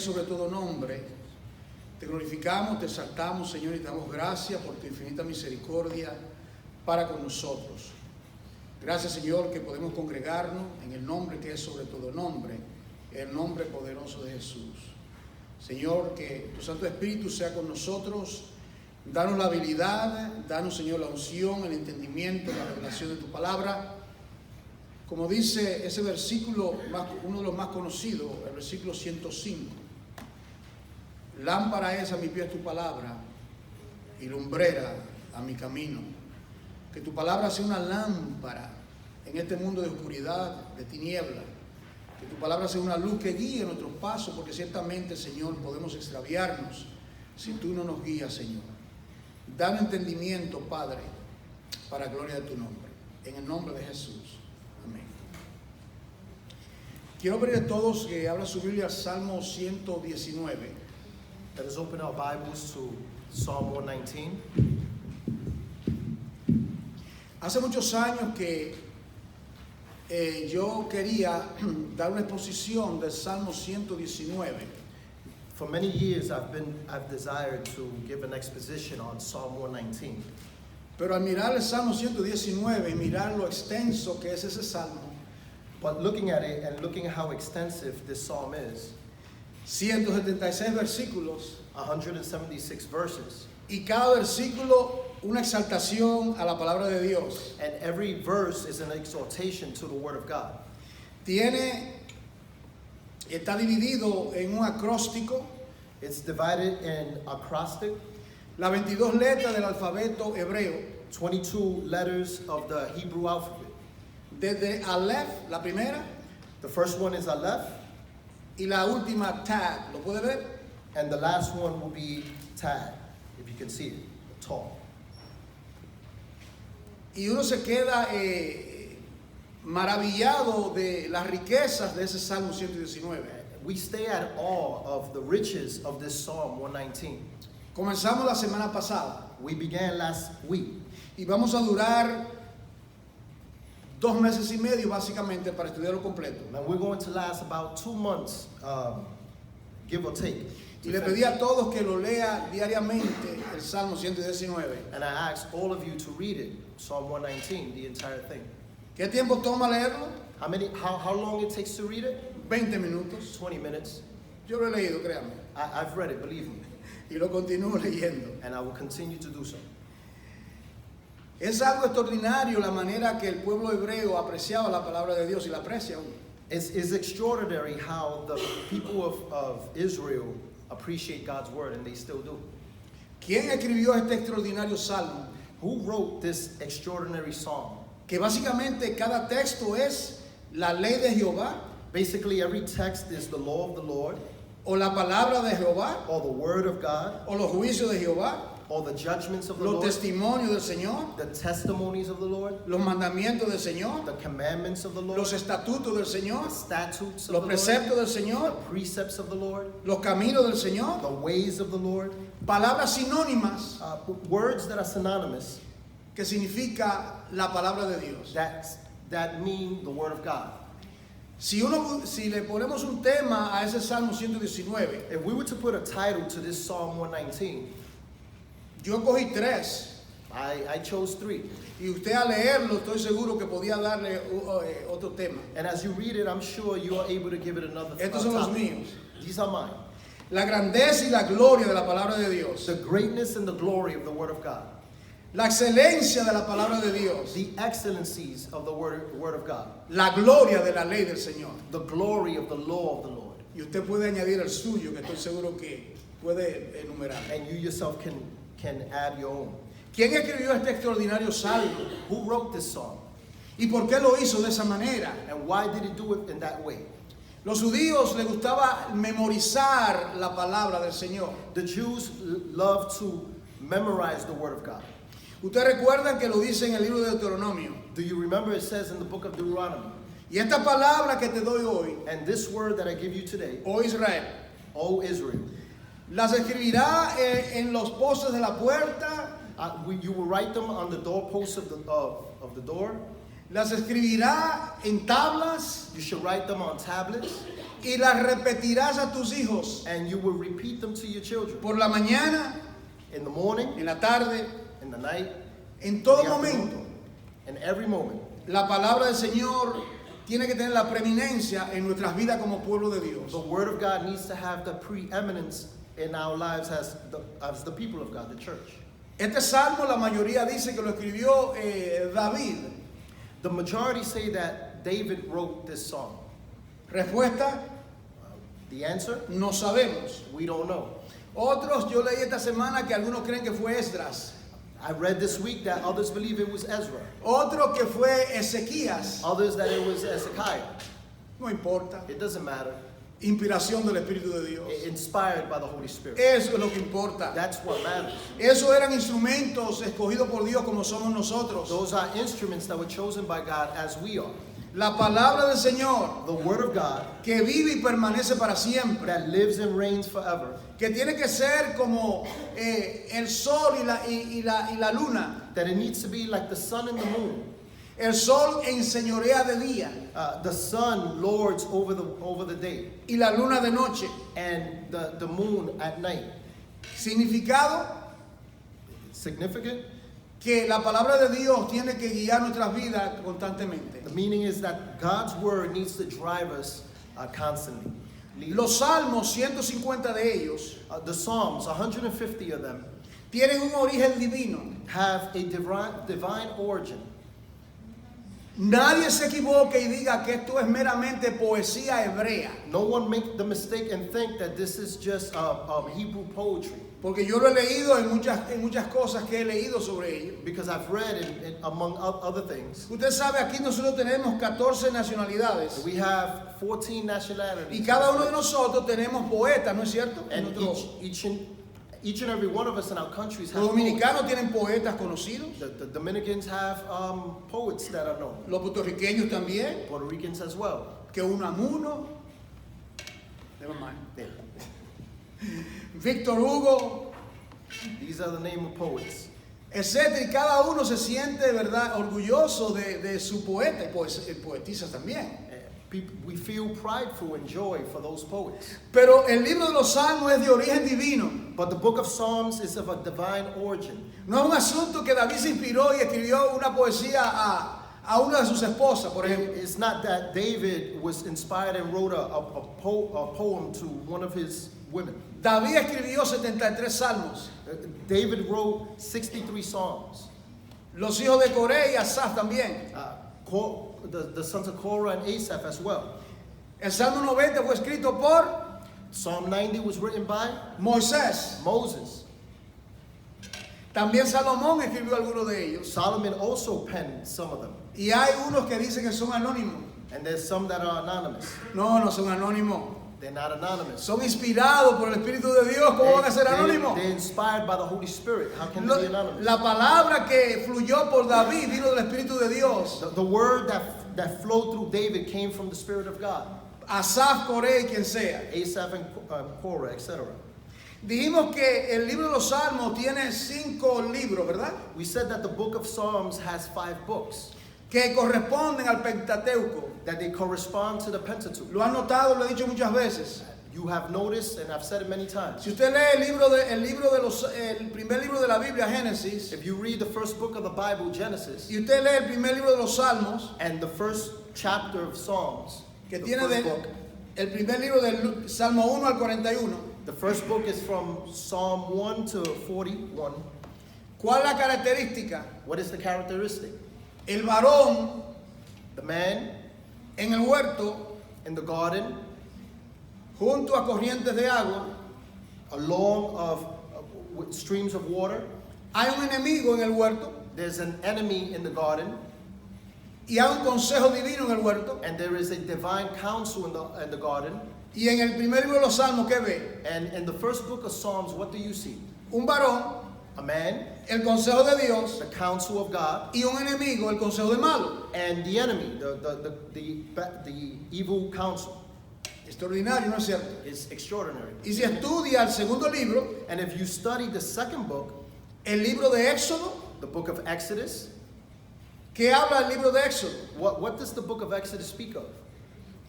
sobre todo nombre, te glorificamos, te exaltamos, Señor, y te damos gracias por tu infinita misericordia para con nosotros. Gracias, Señor, que podemos congregarnos en el nombre que es sobre todo nombre, el nombre poderoso de Jesús. Señor, que tu Santo Espíritu sea con nosotros. Danos la habilidad, danos, Señor, la unción, el entendimiento, la revelación de tu palabra. Como dice ese versículo, uno de los más conocidos, el versículo 105. Lámpara es a mi pie tu palabra y lumbrera a mi camino. Que tu palabra sea una lámpara en este mundo de oscuridad, de tiniebla. Que tu palabra sea una luz que guíe nuestros pasos, porque ciertamente, Señor, podemos extraviarnos si tú no nos guías, Señor. Dame entendimiento, Padre, para gloria de tu nombre. En el nombre de Jesús. Amén. Quiero pedir a todos que abran su Biblia al Salmo 119. Let us open our Bibles to Psalm 119. Hace muchos años que yo quería dar una exposición del Salmo 119. For many years I've desired to give an exposition on Psalm 119. Pero al mirar el Salmo 119 y mirar lo extenso que es ese salmo, But looking at it and looking how extensive this psalm is, 176 versículos, 176 verses, y cada versículo una exaltación a la palabra de Dios. and every verse is an exhortation to the Word of God. Está dividido en un acróstico, It's divided in acrostic, las 22 letras del alfabeto hebreo, 22 letters of the Hebrew alphabet. desde Aleph, la primera, The first one is Aleph, y la última Tab. ¿Lo puede ver? and the last one will be Tad, if you can see it, tall. Y uno se queda maravillado de las riquezas de ese Salmo 119. We stay at awe of the riches of this Psalm 119. Comenzamos la semana pasada We began last week, y vamos a durar 2 meses y medio básicamente para estudiarlo completo. and we're going to last about 2 months, give or take. Y le pedí a todos que lo lea diariamente el Salmo 119. And I asked all of you to read it, Psalm 119, the entire thing. ¿Qué tiempo toma leerlo? How long it takes to read it? 20 minutos. 20 minutes. Yo lo he leído, créanme. I've read it, believe me, Y lo continúo leyendo. and I will continue to do so. Es algo extraordinario la manera que el pueblo hebreo apreciaba la palabra de Dios y la aprecia aún. It's extraordinary how the people of Israel appreciate God's word, and they still do. ¿Quién escribió este extraordinario salmo? Who wrote this extraordinary psalm? Que básicamente cada texto es la ley de Jehová Basically, every text is the law of the Lord, o la palabra de Jehová or the word of God, o los juicios de Jehová, or the judgments of the los Lord, testimonios del Señor, the testimonies of the Lord, los mandamientos del Señor, the commandments of the Lord, los estatutos del Señor, the statutes of los the preceptos Lord, del the Señor, precepts of the Lord, los caminos del Señor, the ways of the Lord, palabras sinónimas words that are synonymous, que significa la palabra de Dios. that mean the word of God. Si le ponemos un tema a ese Salmo 119, If we were to put a title to this Psalm 119, yo cogí 3 I chose 3. y usted al leerlo estoy seguro que podía darle otro tema. And as you read it, I'm sure you are able to give it another Estos son los topic. míos. These are mine. La grandeza y la gloria de la palabra de Dios. The greatness and the glory of the word of God. La excelencia de la palabra de Dios. The excellencies of the word of God. La gloria de la ley del Señor. The glory of the law of the Lord. Y usted puede añadir el suyo, que estoy seguro que puede enumerar. And you yourself can add your own. ¿Quién escribió este extraordinario salmo? Who wrote this psalm? ¿Y por qué lo hizo de esa manera? And why did he do it in that way? Los judíos les gustaba memorizar la palabra del Señor. The Jews love to memorize the word of God. Ustedes recuerdan que lo dice en el libro de Deuteronomio. Do you remember it says in the book of Deuteronomy, Y esta palabra que te doy hoy, and this word that I give you today, oh Israel, O Israel, las escribirá en los postes de la puerta, you will write them on the doorposts of the door, Las escribirá en tablas You should write them on tablets, y las repetirás a tus hijos and you will repeat them to your children. por la mañana, In the morning, en la tarde, in the night, en todo in the afternoon, momento. in every moment. La palabra del Señor tiene que tener la preeminencia en nuestras vidas como pueblo de Dios. The Word of God needs to have the preeminence in our lives as the people of God, the church. Este salmo la mayoría dice que lo escribió David. The majority say that David wrote this song. Respuesta, The answer? no sabemos. We don't know. Otros, yo leí esta semana que algunos creen que fue Esdras. I read this week that others believe it was Ezra. Otro que fue Ezequías. Others that it was Hezekiah. No importa. It doesn't matter. Inspiración del Espíritu de Dios. Inspired by the Holy Spirit. Eso es lo que importa. That's what matters. Esos eran instrumentos escogidos por Dios como somos nosotros. Those are instruments that were chosen by God as we are. La palabra del Señor The Word of God que vive y permanece para siempre. that lives and reigns forever. Que tiene que ser como el sol y la luna. That it needs to be like the sun and the moon. El sol enseñorea de día The sun lords over the day, y la luna de noche. and the moon at night. Significado Significant? que la palabra de Dios tiene que guiar nuestras vidas constantemente. The meaning is that God's word needs to drive us constantly. Los salmos, 150 de ellos, The Psalms, 150 of them, tienen un origen divino. have a divine origin. Nadie se equivoque y diga que esto es meramente poesía hebrea, No one make the mistake and think that this is just Hebrew poetry. porque yo lo he leído en muchas cosas que he leído sobre ello. Because I've read, among other things, Usted sabe, aquí nosotros tenemos 14 nacionalidades we have 14 nationalities. y cada uno de nosotros tenemos poetas, ¿no es cierto? And Nuestros- each and every one of us in our countries have Los poets. dominicanos tienen poetas conocidos, The Dominicans have poets that are known. los puertorriqueños también, Puerto Ricans as well. que Unamuno, never mind, Yeah. Víctor Hugo, These are the name of poets. etcétera, y cada uno se siente, ¿verdad?, orgulloso de su poeta y poetisas también. We feel prideful and joy for those poets. Pero el libro de los Salmos es de origen divino. But the book of Psalms is of a divine origin. No es un asunto que David se inspiró y escribió una poesía a una de sus esposas, por ejemplo. It's not that David was inspired and wrote a poem to one of his women. David escribió 73 salmos. David wrote 63 psalms. Los hijos de Coré y Asaf también. The sons of Korah and Asaph as well. El Salmo 90 fue escrito por Psalm 90 was written by Moisés. Moses. También Salomón escribió algunos de ellos. Solomon also penned some of them. Y hay unos que dicen que son anónimos. And there's some that are anonymous. No, no son anónimos. They're not anonymous. Son inspirados por el Espíritu de Dios. ¿Cómo van a ser anónimos? They're inspired by the Holy Spirit. How can they be anonymous? La palabra que fluyó por David vino del Espíritu de Dios. The word that flowed through David came from the Spirit of God. Asaf, Coré y quien sea. Asaph and Korah, etc. Dijimos que el libro de los Salmos tiene 5 libros, ¿verdad? We said that the book of Psalms has 5 books, Que corresponden al Pentateuco. that they correspond to the Pentateuch. Lo han notado, lo he dicho muchas veces. You have noticed, and I've said it many times. Si usted lee el primer libro de la Biblia, Génesis, If you read the first book of the Bible, Genesis, y usted lee el primer libro de los Salmos, and the first chapter of Psalms, que the tiene first book, el primer libro del Salmo 1 al 41, the first book is from Psalm 1 to 41. ¿cuál es la característica? What is the characteristic? El varón The man en el huerto, in the garden, junto a corrientes de agua, along with streams of water. hay un enemigo en el huerto There's an enemy in the garden, y hay un consejo divino en el huerto. and there is a divine counsel in the garden. Y en el primer libro de los Salmos, ¿qué ve? And in the first book of Psalms, what do you see? Un varón, A man, el consejo de Dios, the counsel of God, y un enemigo, el consejo del malo. and the enemy, the evil counsel. Extraordinario, ¿no es cierto? Is extraordinary. Y si estudia el segundo libro, And if you study the second book, el libro de Éxodo, the book of Exodus, ¿Qué habla el libro de Éxodo? What does the book of Exodus speak of?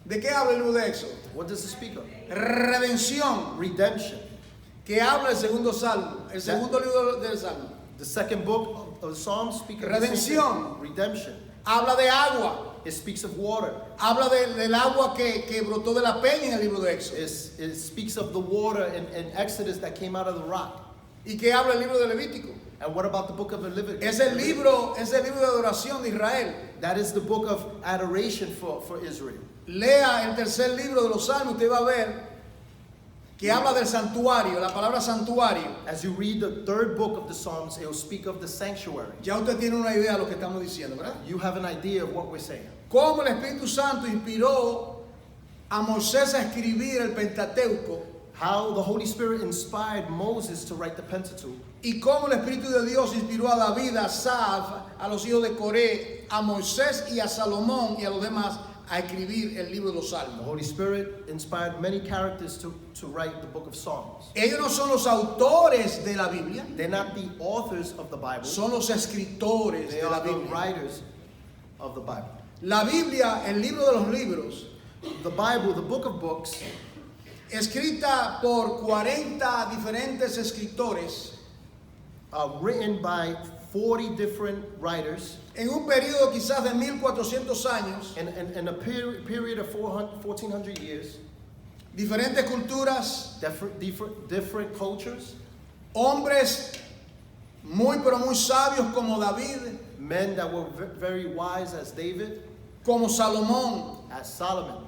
¿De qué habla el libro de Éxodo? What does it speak of? Redención. Redemption. ¿Qué habla el segundo salmo? El segundo libro del salmo. The second book of the Psalms speaks of the same Redención. thing. Redemption. Habla de agua. It speaks of water. Habla del agua que brotó de la peña en el libro de Éxodo. It speaks of the water in Exodus that came out of the rock. ¿Y qué habla el libro de Levítico? And what about the book of Leviticus? Es el libro de adoración de Israel. That is the book of adoration for Israel. Lea el tercer libro de los Salmos, usted va a ver que habla del santuario, la palabra santuario. As you read the third book of the Psalms, it will speak of the sanctuary. Ya usted tiene una idea de lo que estamos diciendo, ¿verdad? You have an idea of what we're saying. Cómo el Espíritu Santo inspiró a Moisés a escribir el Pentateuco How the Holy Spirit inspired Moses to write the Pentateuch. y cómo el Espíritu de Dios inspiró a David, a Asaf, a los hijos de Coré, a Moisés y a Salomón y a los demás a escribir el libro de los The Salmos. Holy Spirit inspired many characters to write the book of Psalms. Ellos no son los autores de la Biblia, They're not the authors of the Bible. son los escritores They de la are the Biblia. writers of the Bible. La Biblia, el libro de los libros, The Bible, the book of books, escrita por 40 diferentes escritores written by 40 different writers en un periodo quizás de 1400 años, in a period of 1400 years, diferentes culturas, different cultures, hombres muy pero muy sabios como David, men that were very wise as David, como Salomón, as Solomon,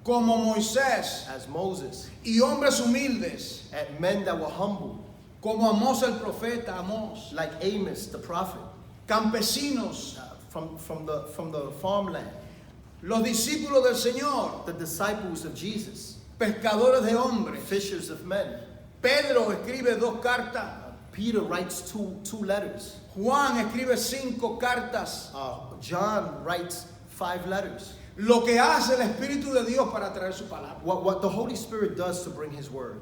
como Moisés, as Moses, y hombres humildes and men that were humble, como Amós el profeta, Amós, like Amos the prophet, campesinos, from the farmland, los discípulos del Señor, the disciples of Jesus, pescadores de hombres. fishers of men. Pedro escribe 2 cartas, Peter writes two letters. Juan escribe 5 cartas. John writes 5 letters. Lo que hace el Espíritu de Dios para traer su palabra. What the Holy Spirit does to bring His word.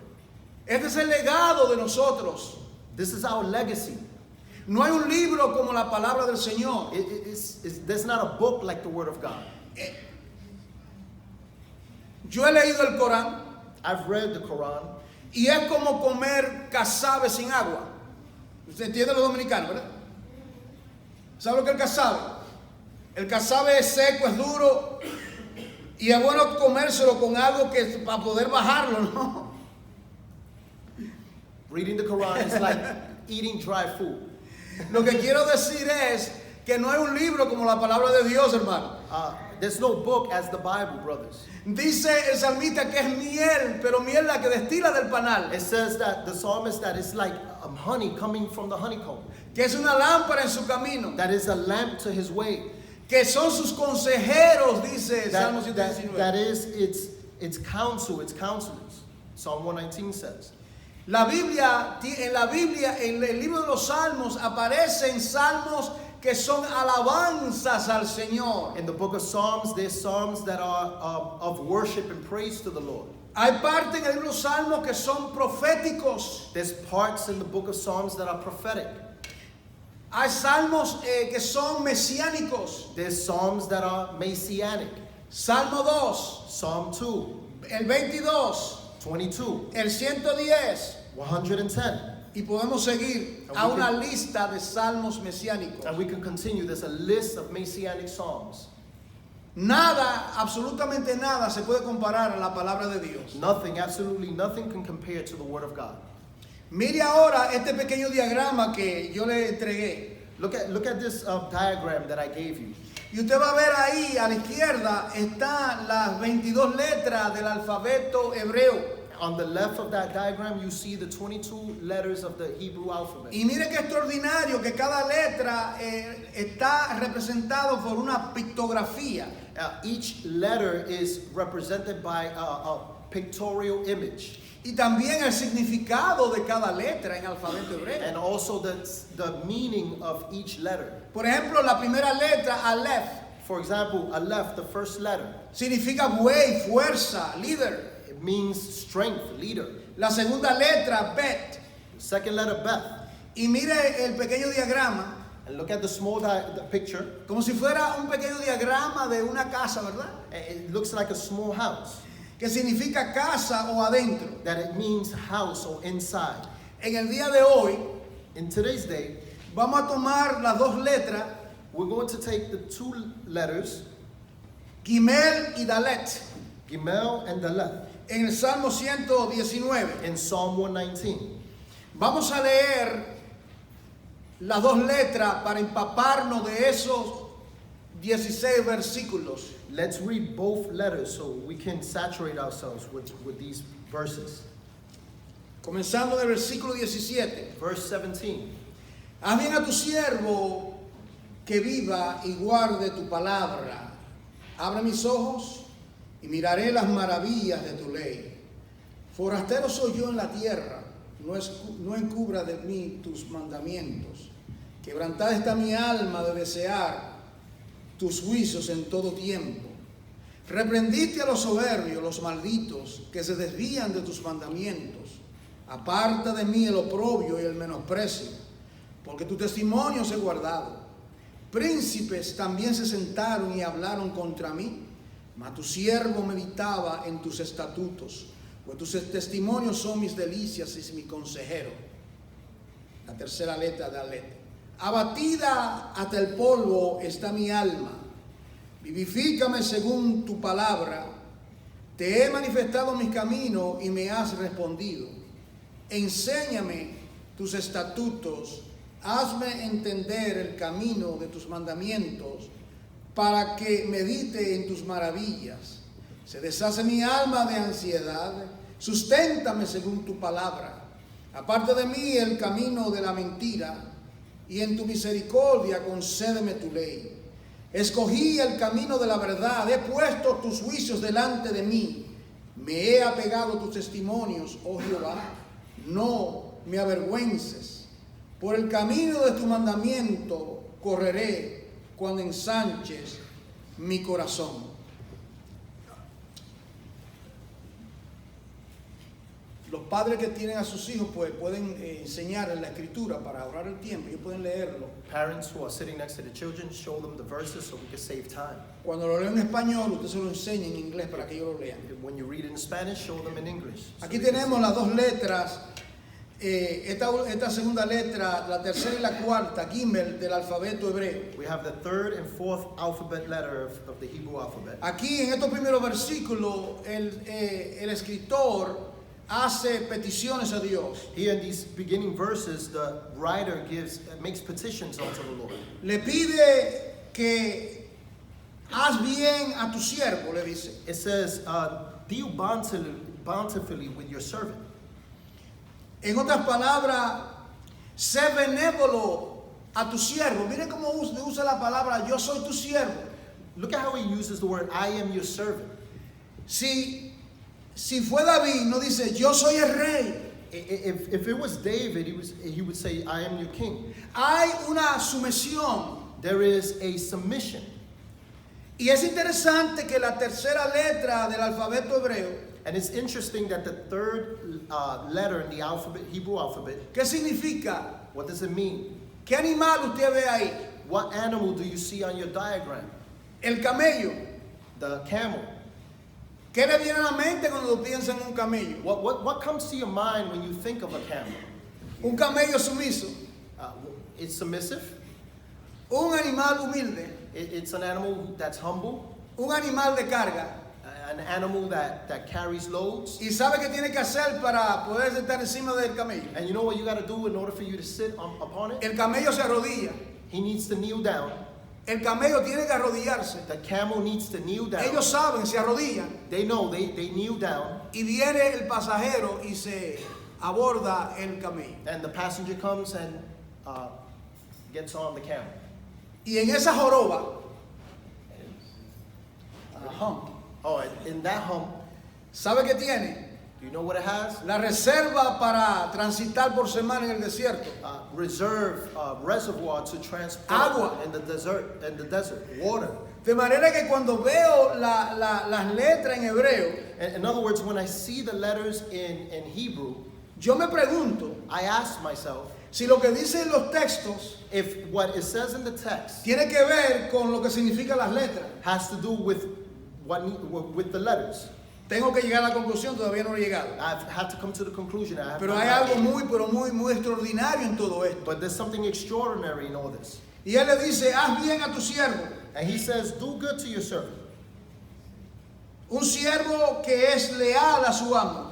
Este es el legado de nosotros. This is our legacy. No hay un libro como la palabra del Señor. There's not a book like the Word of God. Yo he leído el Corán I've read the Quran, y es como comer casabe sin agua. ¿Usted entiende los dominicanos, verdad? ¿Sabe lo que es el casabe? El casabe es seco, es duro y es bueno comérselo con algo que para poder bajarlo, ¿no? reading the Quran is like eating dry food. Lo que quiero decir es que no hay un libro como la palabra de Dios, hermano. There's no book as the Bible, brothers. Dice el salmista que es miel, pero miel la que destila del panal, It says that the psalmist that it's like honey coming from the honeycomb. que es una lámpara en su camino, That is a lamp to his way. que son sus consejeros, dice Salmo That 119. is its counsel, its counselors. Psalm 119 says. En la Biblia, en el libro de los Salmos, aparecen salmos que son alabanzas al Señor. In the book of Psalms, there's psalms that are of worship and praise to the Lord. Hay partes en el libro de los Salmos que son proféticos. There's parts in the book of Psalms that are prophetic. Hay salmos que son mesiánicos. There's psalms that are messianic. Salmo 2, Psalm 2, el 22, 22, el 110. 110. Y podemos seguir a una lista de salmos mesiánicos. And we can continue. There's a list of messianic psalms. Nada, absolutamente nada se puede comparar a la palabra de Dios. Nothing, absolutely nothing can compare to the Word of God. Mire ahora este pequeño diagrama que yo le entregué. Look at this diagram that I gave you. Y usted va a ver ahí a la izquierda están las 22 letras del alfabeto hebreo. On the left of that diagram, you see the 22 letters of the Hebrew alphabet. Y mire qué extraordinario que cada letra está representado por una pictografía. Each letter is represented by a pictorial image. Y también el significado de cada letra en alfabeto hebreo. And also the meaning of each letter. Por ejemplo, la primera letra, Aleph, For example, Aleph, the first letter, significa buey, fuerza, líder. it means strength, leader. La segunda letra, Bet. Second letter, Beth. Y mire el pequeño diagrama. And look at the small the picture. como si fuera un pequeño diagrama de una casa, ¿verdad? It looks like a small house. Que significa casa o adentro. That it means house or inside. En el día de hoy, In today's day, vamos a tomar las dos letras, we're going to take the two letters, Gimel y Dalet, Gimel and Dalet, en el Salmo 119. in Psalm 119. Vamos a leer las dos letras para empaparnos de esos 16 versículos. Let's read both letters so we can saturate ourselves with these verses. Comenzando del versículo 17. Verse 17. Haz bien a tu siervo que viva y guarde tu palabra. Abre mis ojos y miraré las maravillas de tu ley. Forastero soy yo en la tierra, no encubra de mí tus mandamientos. Quebrantada está mi alma de desear tus juicios en todo tiempo. Reprendiste a los soberbios, los malditos, que se desvían de tus mandamientos. Aparta de mí el oprobio y el menosprecio, porque tu testimonio he guardado. Príncipes también se sentaron y hablaron contra mí, mas tu siervo meditaba en tus estatutos, pues tus testimonios son mis delicias y mi consejero. La tercera letra de Alet. Abatida hasta el polvo está mi alma, vivifícame según tu palabra. Te he manifestado mis caminos y me has respondido. Enséñame tus estatutos, hazme entender el camino de tus mandamientos, para que medite en tus maravillas. Se deshace mi alma de ansiedad, susténtame según tu palabra. Aparte de mí el camino de la mentira, y en tu misericordia concédeme tu ley. Escogí el camino de la verdad, he puesto tus juicios delante de mí. Me he apegado a tus testimonios, oh Jehová, no me avergüences. Por el camino de tu mandamiento correré cuando ensanches mi corazón. Los padres que tienen a sus hijos pues pueden enseñarles la escritura para ahorrar el tiempo. Ellos pueden leerlo. Parents who are sitting next to the children, show them the verses so we can save time. Cuando lo leen en español, usted se lo enseña en inglés para que ellos lo lean. When you read it in Spanish, show them in English. So Aquí they can tenemos las dos letras. Esta segunda letra, la tercera y la cuarta, Gimel, del alfabeto hebreo. We have the third and fourth alphabet letter of the Hebrew alphabet. Aquí en estos primeros versículos, el escritor hace peticiones a Dios. Here in these beginning verses, the writer makes petitions unto the Lord. Le pide que haz bien a tu siervo, le dice. It says, deal bountifully with your servant. En otras palabras, sé benévolo a tu siervo. Miren cómo usa la palabra yo soy tu siervo. Look at how he uses the word, I am your servant. Si fue David, no dice yo soy el rey. If it was David, he would say, I am your king. Hay una sumisión. There is a submission. Y es interesante que la tercera letra del alfabeto hebreo, And it's interesting that the third letter in the alphabet, Hebrew alphabet, ¿qué significa? what does it mean? ¿Qué animal usted ve ahí? What animal do you see on your diagram? El camello. The camel. ¿Qué le viene a la mente cuando piensa en un camello? What comes to your mind when you think of a camel? Un camello sumiso. It's submissive. Un animal humilde. It's an animal that's humble. Un animal de carga. An animal that carries loads. Y sabe qué tiene que hacer para poder estar encima del camello. And you know what you got to do in order for you to sit upon it? El camello se arrodilla. He needs to kneel down. El camello tiene que arrodillarse. The camel needs to kneel down. Ellos saben, se arrodillan. They know, they kneel down. Y viene el pasajero y se aborda el camello. And the passenger comes and gets on the camel. Y en esa joroba, hump, Oh, in that hump, ¿sabe qué tiene? do you know what it has? La reserva para transitar por semana en el desierto. Reservoir to transport Agua. in the desert, water. De manera que cuando veo las letras en hebreo, In other words, when I see the letters in Hebrew, yo me pregunto, I ask myself, Si lo que dicen los textos if what it says in the text tiene que ver con lo que significan las letras, has to do with with the letters, tengo que llegar a la conclusión, todavía no he llegado. I've had to come to the conclusion. I have Pero not hay had algo it. muy extraordinario en todo esto. But there's something extraordinary in all this. Y él le dice, haz bien a tu siervo. And he says, do good to your servant. Un siervo que es leal a su amo.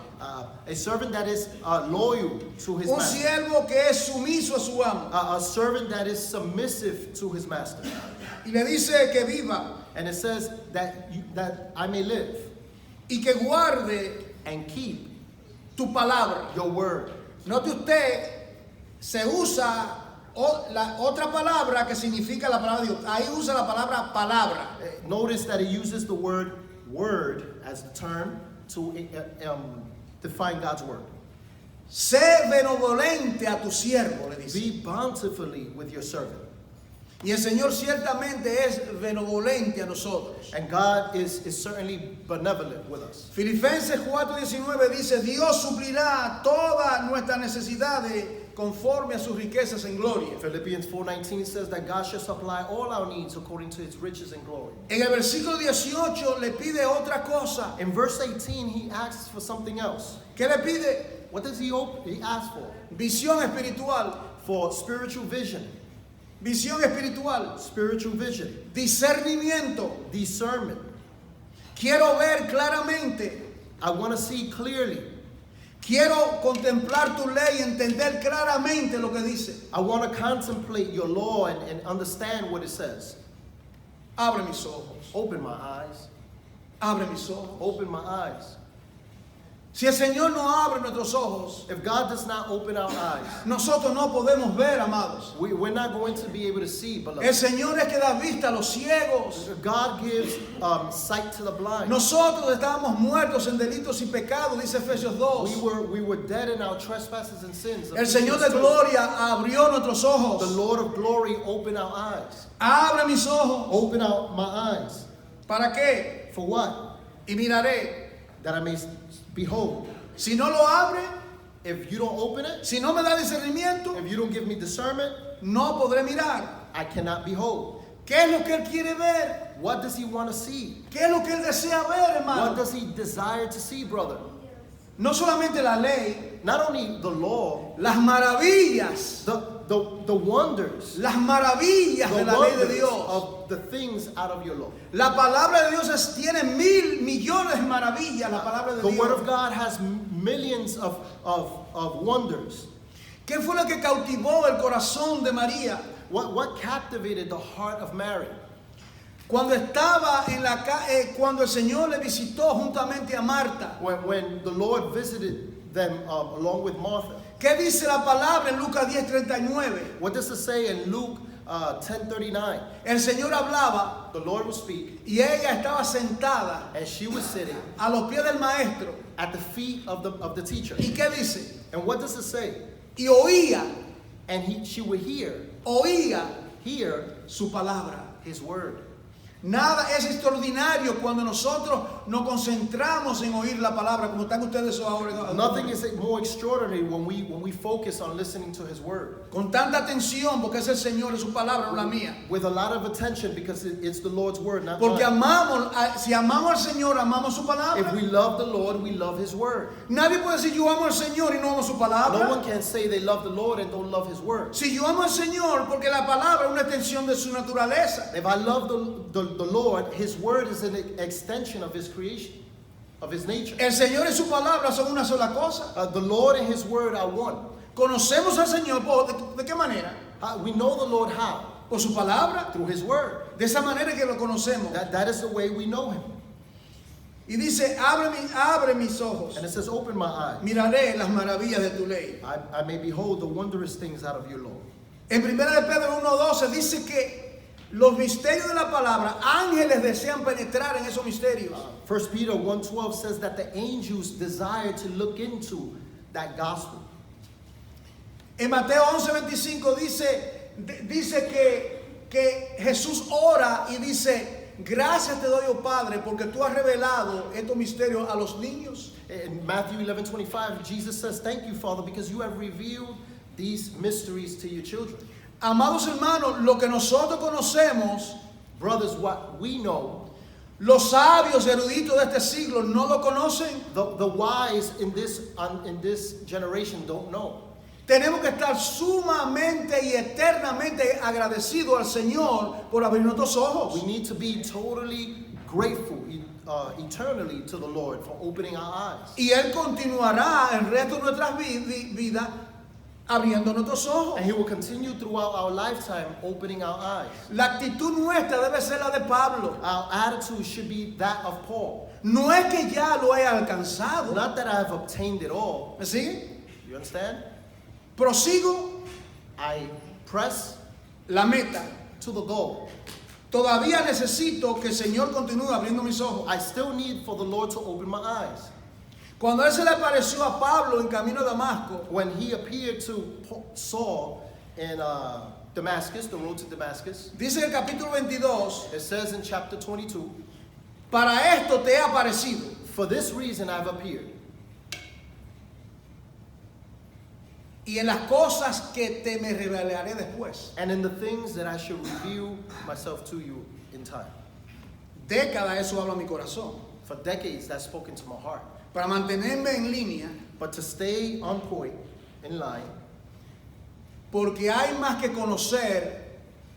A servant that is loyal to his Un master. siervo que es sumiso a su amo. A servant that is submissive to his master. Y le dice que viva And it says that that I may live y que guarde and keep tu palabra. your word. Note usted, se usa la otra palabra que significa la palabra de Dios. Ahí usa la palabra palabra. Notice that he uses the word as the term to define God's word. Sé benevolente a tu siervo, le dice. Be bountifully with your servant. Y el Señor ciertamente es benevolente a nosotros. And God is certainly benevolent with us. Filipenses 4:19 dice, Dios suplirá todas nuestras necesidades conforme a sus riquezas en gloria. Philippians 4:19 says that God shall supply all our needs according to his riches and glory. En el versículo 18 le pide otra cosa. In verse 18, he asks for something else. ¿Qué le pide? What does he ask for? Visión espiritual. For spiritual vision. Visión espiritual. Spiritual vision. Discernimiento. Discernment. Quiero ver claramente. I want to see clearly. Quiero contemplar tu ley y entender claramente lo que dice. I want to contemplate your law and understand what it says. Abre mis ojos. Open my eyes. Abre mis ojos. Open my eyes. Si el Señor no abre nuestros ojos, If God does not open our eyes, nosotros no podemos ver, amados. we're not going to be able to see, beloved. El Señor es que da vista a los ciegos. God gives sight to the blind. Nosotros estábamos muertos en delitos y pecados, dice Efesios 2. We were dead in our trespasses and sins. El Señor de gloria abrió nuestros The ojos. Lord of glory opened our eyes. Abre mis ojos. Open out my eyes. ¿Para qué? For what? Y miraré. That I may behold. Si no lo abre, If you don't open it, si no me da discernimiento, if you don't give me discernment, no podré mirar. I cannot behold. ¿Qué es lo que Él quiere ver? What does he want to see? ¿Qué es lo que Él desea ver, What hermano? does he desire to see, brother? No solamente la ley, Not only the law, las maravillas, the wonders, las maravillas the de la ley de wonders Dios. of the things out of your law. La palabra de Dios tiene 1,000,000,000 de maravillas, la palabra de The word Dios. of God has millions of wonders. ¿Qué fue lo que cautivó el corazón de María? What captivated the heart of Mary? Cuando estaba en cuando el Señor le visitó juntamente a Marta. When the Lord visited them along with Martha. ¿Qué dice la palabra en Lucas 10:39? What does it say in Luke 10:39? El Señor hablaba The Lord will speak, y ella estaba sentada and she was sitting a los pies del maestro. at the feet of the teacher. ¿Y qué dice? And what does it say? Y oía And she would hear su palabra. his word. Nada es extraordinario cuando nosotros nos concentramos en oír la palabra, como están ustedes ahora. Nothing is more extraordinary when we focus on listening to his word. Con tanta atención, porque es el Señor, es su palabra, no la mía. With a lot of attention because it's the Lord's word, not Porque mine. si amamos al Señor, amamos su If palabra. we love the Lord, we love his word. Nadie puede decir yo amo al Señor y no amo su No palabra. one can say they love the Lord and don't love his word. Si yo amo al Señor, porque la palabra es una extensión de su naturaleza. If I love the Lord, his word is an extension of his creation, of his nature. El Señor y su palabra son una sola cosa. The Lord and his word are one. Conocemos al Señor, ¿de qué manera? We know the Lord how? Por su palabra. Through his word. De esa manera que lo conocemos. That is the way we know him. Y dice, abre mis ojos. And it says, open my eyes. Miraré las maravillas de tu ley. I may behold the wondrous things out of your law. En 1 de Pedro 1:12 dice que los misterios de la palabra, ángeles desean penetrar en esos misterios. 1 Peter 1:12 says that the angels desire to look into that gospel. En Mateo 11:25 dice que Jesús ora y dice, gracias te doy, oh Padre, porque tú has revelado estos misterios a los niños. In Matthew 11:25, Jesus says, thank you, Father, because you have revealed these mysteries to your children. Amados hermanos, lo que nosotros conocemos, Brothers, what we know, los sabios eruditos de este siglo no lo conocen. the wise in this generation don't know. Tenemos que estar sumamente y eternamente agradecidos al Señor por abrir nuestros ojos. We need to be totally grateful eternally to the Lord for opening our eyes. Y Él continuará el resto de nuestras vidas abriendo nuestros ojos. And He will continue throughout our lifetime opening our eyes. La actitud nuestra debe ser la de Pablo. Our attitude should be that of Paul. No es que ya lo he alcanzado. Not that I have obtained it all. ¿Me siguen? You understand? Prosigo I press la meta. to the goal. Todavía necesito que el Señor continúe abriendo mis ojos. I still need for the Lord to open my eyes. Cuando Él se le apareció a Pablo en camino a Damasco, When He appeared to Saul in Damascus, the road to Damascus, dice en el capítulo 22, it says in chapter 22, para esto te he aparecido. for this reason I've appeared. Y en las cosas que te me revelaré después. And in the things that I shall reveal myself to you in time. Décadas eso habla mi corazón. For decades that's spoken to my heart. Para mantenerme en línea, But to stay on point, in line, porque hay más que conocer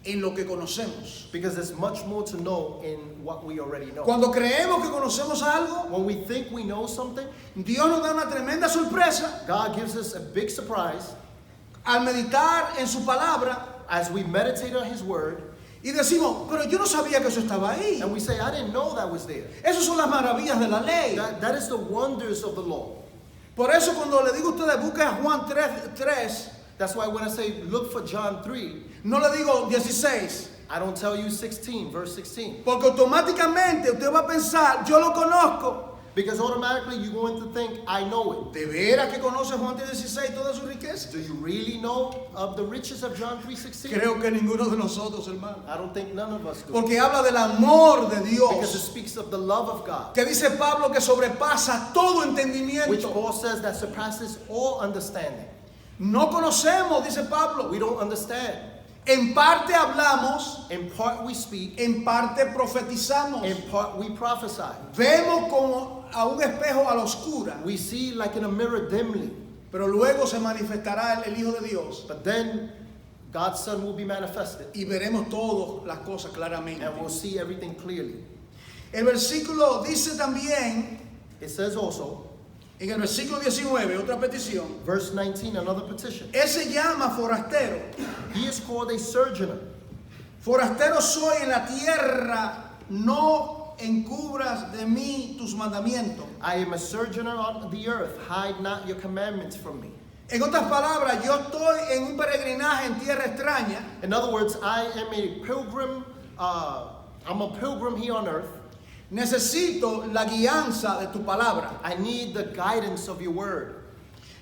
en lo que conocemos. because there's much more to know in what we already know. Cuando creemos que conocemos algo, When we think we know something, Dios nos da una tremenda sorpresa God gives us a big surprise al meditar en su palabra as we meditate on His word, y decimos, pero yo no sabía que eso estaba ahí. and we say, I didn't know that was there. Esas son las maravillas de la ley. That is the wonders of the law. Por eso cuando le digo a ustedes, busquen a Juan 3, That's why when I say look for John 3, no le digo 16. I don't tell you 16, verse 16. Porque automáticamente usted va a pensar, yo lo conozco. Because automatically you're going to think, I know it. ¿De veras que conoce Juan 3:16 toda su riqueza? Do you really know of the riches of John 3:16? Creo que ninguno de nosotros, hermano. I don't think none of us do. Porque habla del amor de Because it Dios. speaks of the love of God, Que dice Pablo que sobrepasa todo which entendimiento. Paul says that surpasses all understanding. No conocemos, dice Pablo. We don't understand. En parte hablamos, In part we speak, en parte profetizamos. in part we prophesy. Vemos como a un espejo a la oscura, We see like in a mirror dimly, pero luego se manifestará el Hijo de Dios but then God's Son will be manifested, y veremos todas las cosas claramente. and we'll see everything clearly. El versículo dice también, It says also, en el versículo 19, otra petición, verse 19, another petition. Él se llama forastero. He is called a sojourner. Forastero soy en la tierra, no encubras de mí tus mandamientos. I am a sojourner on the earth. Hide not your commandments from me. En otras palabras, yo estoy en un peregrinaje en tierra extraña. In other words, I am a pilgrim. I'm a pilgrim here on earth. Necesito la guianza de tu palabra. I need the guidance of your word.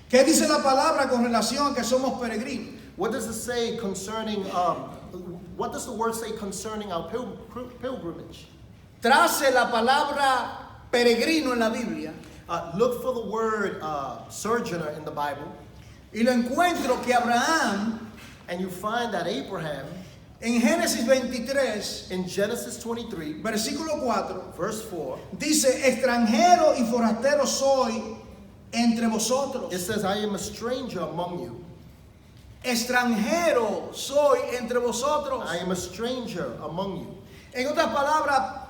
¿Qué dice la palabra con relación a que somos peregrinos? What does it say concerning? What does the word say concerning our pilgrimage? Trace la palabra peregrino en la Biblia Look for the word sojourner in the Bible, y lo encuentro que Abraham and you find that Abraham en Génesis 23, in Genesis 23, versículo 4, verse 4, dice, extranjero y forastero soy entre vosotros. it says, I am a stranger among you. Extranjero soy entre vosotros. I am a stranger among you. En otras palabras,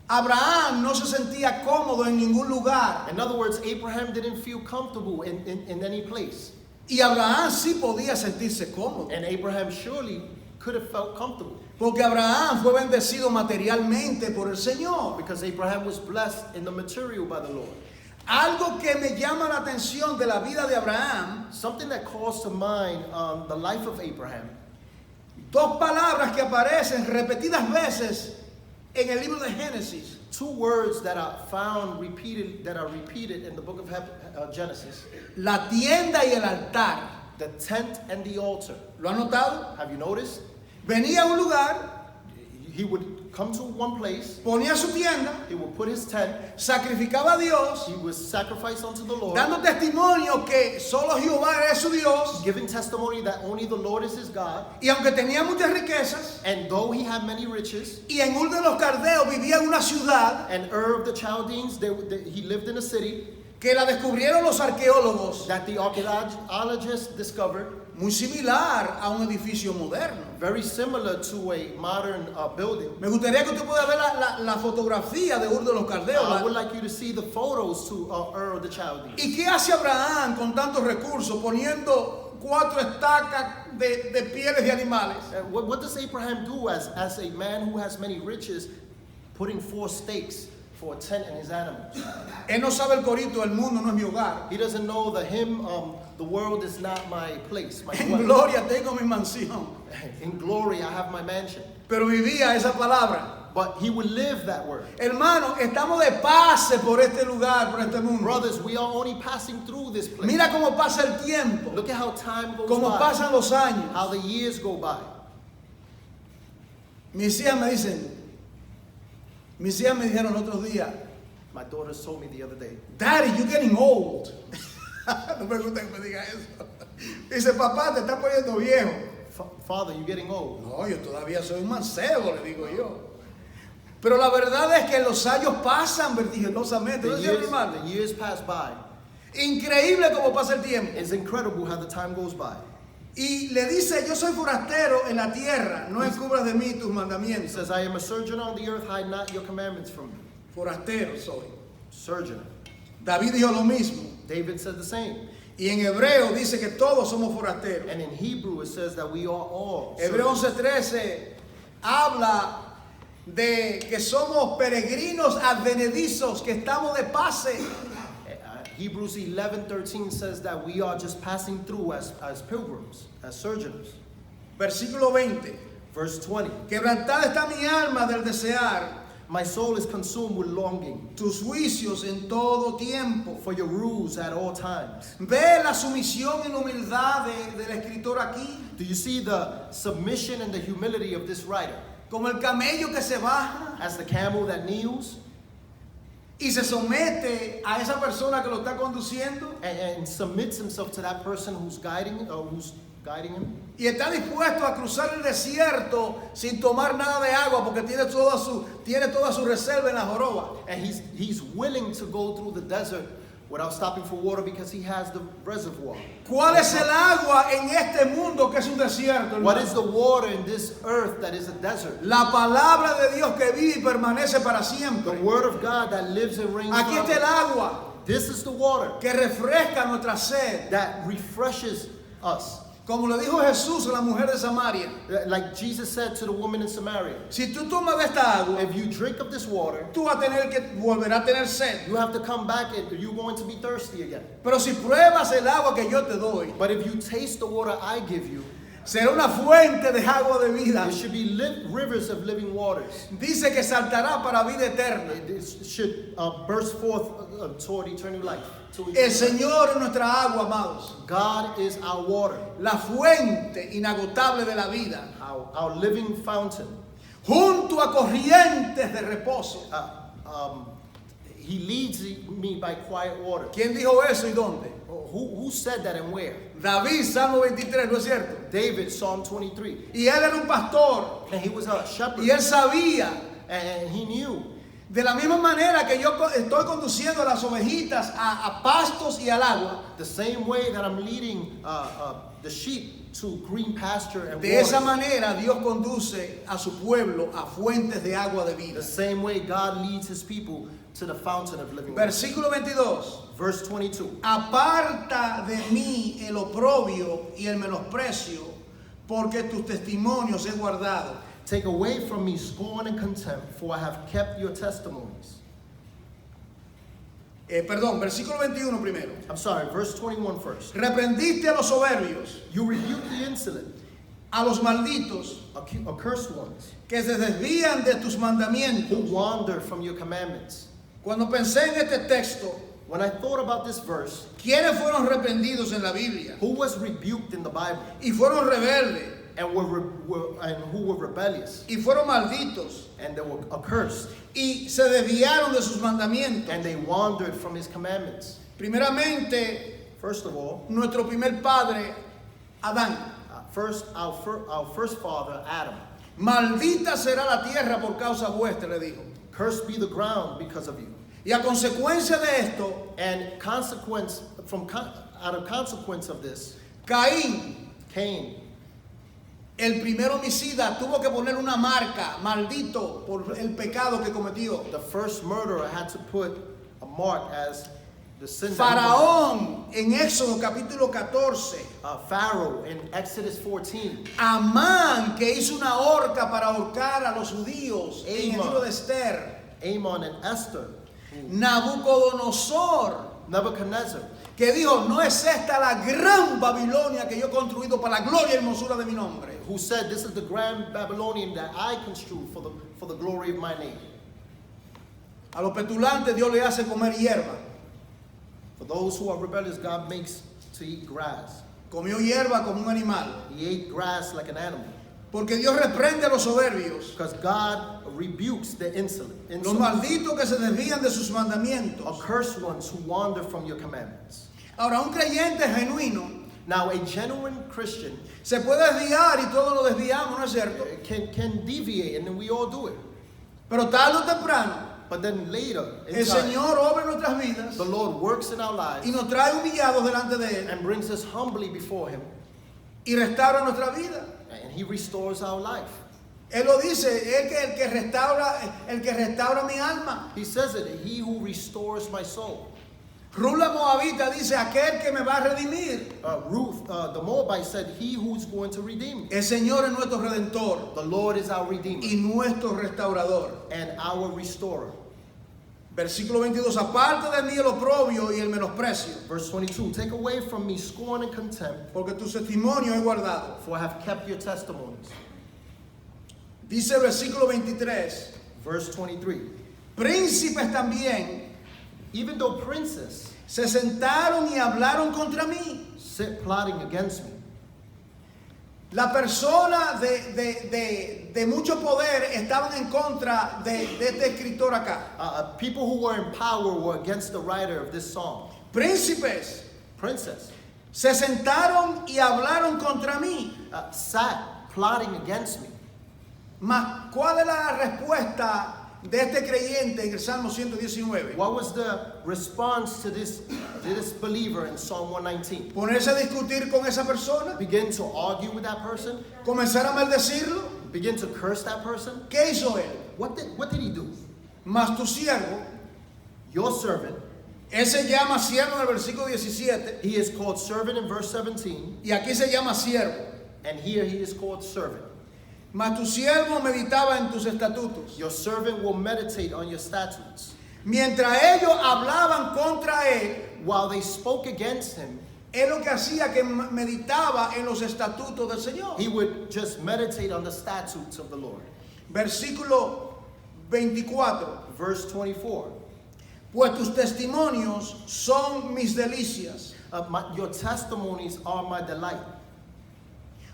Abraham no se sentía cómodo en ningún lugar. In other words, Abraham didn't feel comfortable in any place. Y Abraham sí podía sentirse cómodo. And Abraham surely could have felt comfortable Porque Abraham fue bendecido materialmente por el Señor. because Abraham was blessed in the material by the Lord. Algo que me llama la atención de la vida de Abraham, Something that calls to mind the life of Abraham. dos palabras que aparecen repetidas veces en el libro de Génesis. Two words that are found repeated, that are repeated in the book of Genesis. La tienda y el altar. The tent and the altar. ¿Lo han notado? Have you noticed? Venía a un lugar, he would come to one place, ponía su tienda, he would put his tent, sacrificaba a Dios, he would sacrifice unto the Lord, dando testimonio que solo Jehová es su Dios, giving testimony that only the Lord is his God. y aunque tenía muchas riquezas, And though he had many riches, y en Ur de los Caldeos vivía en una ciudad and Ur of the Chaldeans, he lived in a city que la descubrieron los arqueólogos, that the archaeologists discovered, muy similar a un edificio moderno. very similar to a modern building. Me gustaría que usted pueda ver la fotografía de Ur de los Caldeos. I would like you to see the photos to Ur of the Chaldeans. ¿Y qué hace Abraham con tantos recursos, poniendo 4 estacas de pieles de animales? What does Abraham do as a man who has many riches, putting 4 stakes for a tent and his animals? Él no sabe el corito, el mundo no es mi hogar. He doesn't know the hymn, the world is not my place, my En dwelling. gloria tengo mi mansión. In glory I have my mansion. Pero vivía esa palabra. But he would live that word. Hermano, estamos de pase por este lugar, por este mundo. Brothers, we are only passing through this place. Mira cómo pasa el tiempo, Look at how time goes cómo by, pasan los años. how the years go by. Mis hijas me dijeron el otro día, My daughters told me the other day, Daddy, you're getting old. No me gusta que me diga eso. Dice, papá, te estás poniendo viejo. Father, you're getting old. No, yo todavía soy un mancebo, le digo yo. Pero la verdad es que los años pasan vertiginosamente. ¿No es cierto, hermano? The years pass by. Increíble cómo pasa el tiempo. It's incredible how the time goes by. Y le dice, yo soy forastero en la tierra, no encubras de mí tus He mandamientos. says, I am a sojourner on the earth, hide not your commandments from me. Forastero soy. Sojourner. David dijo lo mismo. David said the same. Y en hebreo dice que todos somos forasteros. And in Hebrew it says that we are all Hebreo sojourners. 11:13 habla de que somos peregrinos advenedizos, que estamos de pase. Hebrews 11:13 says that we are just passing through as pilgrims, as sojourners. Versículo 20. Verse 20. Quebrantada está mi alma del desear My soul is consumed with longing tus juicios en todo tiempo. for your rules at all times. Ve la sumisión y la humildad del escritor aquí, Do you see the submission and the humility of this writer? como el camello que se baja As the camel that kneels y se somete a esa persona que lo está conduciendo and submits himself to that person who's guiding him. y está dispuesto a cruzar el desierto sin tomar nada de agua porque tiene toda su reserva en la joroba. And he's willing to go through the desert without stopping for water because he has the reservoir. ¿Cuál es el agua en este mundo que es un desierto, What hermano? is the water in this earth that is a desert? La palabra de Dios que vive y permanece para The siempre. word of God that lives and reigns Aquí está el forever. agua This is the water que refresca nuestra sed. that refreshes us. Como le dijo Jesús a la mujer de Samaria, Like Jesus said to the woman in Samaria, si tú tomas de esta agua, if you drink of this water, tú vas a tener que volver a tener sed. you have to come back and you're going to be thirsty again. Pero si pruebas el agua que yo te doy, But if you taste the water I give you, será una fuente de agua de vida. it should be rivers of living waters. Dice que saltará para vida eterna. It should burst forth toward eternal life. El Señor es nuestra agua, amados. God is our water, La fuente inagotable de la vida. our living fountain. Junto a corrientes de reposo. He leads me by quiet water. ¿Quién dijo eso y dónde? Who said that and where? David, Salmo 23, ¿no es cierto? David, Psalm 23. Y él era un pastor. And he was a shepherd. Y él sabía. And he knew. De la misma manera que yo estoy conduciendo a las ovejitas a pastos y al agua, The same way that I'm leading the sheep to green pasture and de esa waters. manera Dios conduce a su pueblo a fuentes de agua de vida. The same way God leads his people to the fountain of living water. Versículo 22. Verse 22. Aparta de mí el oprobio y el menosprecio, porque tus testimonios he guardado. Take away from me scorn and contempt, for I have kept your testimonies. Versículo 21 primero. I'm sorry, verse 21 first. Reprendiste a los soberbios, You rebuke the insolent, a los malditos, accursed ones, que se desvían de tus who mandamientos. wander from your commandments. Cuando pensé en este texto, When I thought about this verse, ¿quiénes fueron reprendidos en la Biblia? who was rebuked in the Bible? Y fueron rebeldes. and who were rebellious, y fueron malditos and they were accursed, y se desviaron de sus mandamientos. and they wandered from his commandments. Primeramente, First of all, nuestro primer padre, Adán. our first father, Adam. Maldita será la tierra por causa vuestra, le dijo. Cursed be the ground because of you. Y a consecuencia de esto, And out of consequence of this, Caín, Cain, el primer homicida, tuvo que poner una marca, maldito por el pecado que cometió. the first murderer, had to put a mark as the sin. that he committed. Faraón, en Éxodo capítulo 14. Pharaoh in Exodus 14. Amán, que hizo una horca para ahorcar a los judíos en el Amán. libro de Esther. Amon and Esther. Nabucodonosor, Nebuchadnezzar, que dijo, no es esta la gran Babilonia que yo he construido para la gloria y hermosura de mi nombre. who said, "This is the grand Babylonian that I construed for the glory of my name." A los petulantes Dios le hace comer hierba. For those who are rebellious, God makes to eat grass. Comió hierba como un animal. He ate grass like an animal. Porque Dios reprende a los soberbios, Because God rebukes the insolent, los malditos que se desvían de sus mandamientos. accursed ones who wander from your commandments. Ahora, un creyente genuino Now, a genuine Christian se puede desviar y todos lo desviamos, ¿no es cierto? can deviate, and then we all do it. Pero tarde o temprano, But then later, in el time, Señor obra en nuestras vidas the Lord works in our y lives nos trae humillados delante de Él and brings us humbly before Him, y restaura nuestra vida. and He restores our life. Él lo dice, el que restaura mi alma. He says it, He who restores my soul. Rula Moabita dice, aquel que me va a redimir. Ruth, the Moabite, said, "He who's going to redeem me." El Señor es nuestro redentor The Lord is our redeemer y nuestro restaurador. and our restorer. Versículo 22, aparte de mí el oprobio y el menosprecio, Verse 22, "Take away from me scorn and contempt, porque tu testimonio he guardado. for I have kept your testimonies." Dice el versículo 23, Verse 23, príncipes también "Even though princes se sentaron y hablaron contra mí. sit plotting against me." La persona de mucho poder estaban en contra de este escritor acá. People who were in power were against the writer of this song. Príncipes Princes se sentaron y hablaron contra mí. sat plotting against me. Mas, ¿cuál es la respuesta de este creyente en el Salmo 119? What was the response to this believer in Psalm 119? Ponerse a discutir con esa persona, Begin to argue with that person? comenzar a maldecirlo. Begin to curse that person? ¿Qué hizo él? What did he do? Mas tu siervo, Your servant, él se llama siervo en el versículo 17 he is called servant in verse 17, y aquí se llama siervo. and here he is called servant. Mas tu siervo meditaba en tus estatutos. Your servant will meditate on your statutes. Mientras ellos hablaban contra él, While they spoke against him, él lo que hacía que meditaba en los estatutos del Señor. he would just meditate on the statutes of the Lord. Versículo 24. Verse 24, Pues tus testimonios son mis delicias. your testimonies are my delight.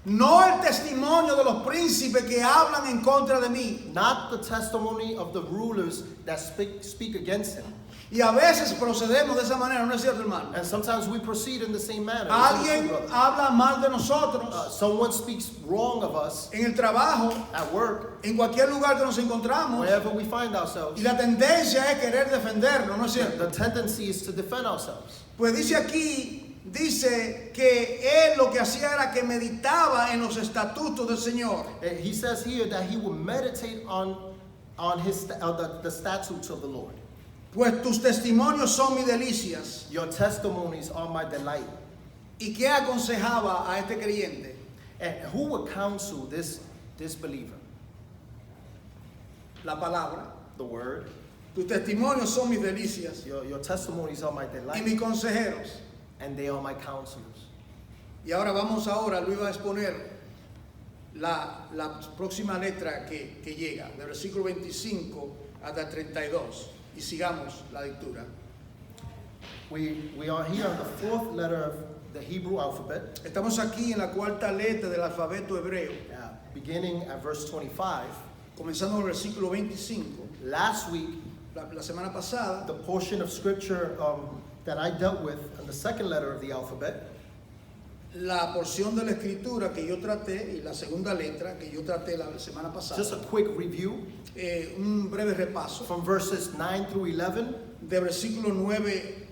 No el testimonio de los príncipes que hablan en contra de mí. Not the testimony of the rulers that speak against him. Y a veces procedemos de esa manera, ¿no es cierto, hermano? And sometimes we proceed in the same manner. Alguien habla mal de nosotros Someone speaks wrong of us en el trabajo, at work, en cualquier lugar que nos encontramos. wherever we find ourselves. Y la tendencia es querer defendernos, ¿no es cierto? The tendency is to defend ourselves. Pues dice aquí, dice que él lo que hacía era que meditaba en los estatutos del Señor. He says here that he will meditate on the statutes of the Lord. Pues tus testimonios son mis delicias. Your testimonies are my delight. ¿Y qué aconsejaba a este creyente? And who would counsel this believer? La palabra. The word. Tus testimonios son mis delicias Your testimonies are my y delight, mis consejeros. and they are my counselors. Y ahora ahora Luis va a exponer la próxima letra que llega, del versículo 25 hasta el 32. Y sigamos la lectura. We are here on the fourth letter of the Hebrew alphabet, Estamos aquí en la cuarta letra del alfabeto hebreo, beginning at verse 25. comenzando en el versículo 25. Last week, La semana pasada, the portion of scripture that I dealt with on the second letter of the alphabet, la porción de la escritura que yo traté y la segunda letra que yo traté la semana pasada, just a quick review un breve repaso from verses 9 through 11 de versículo 9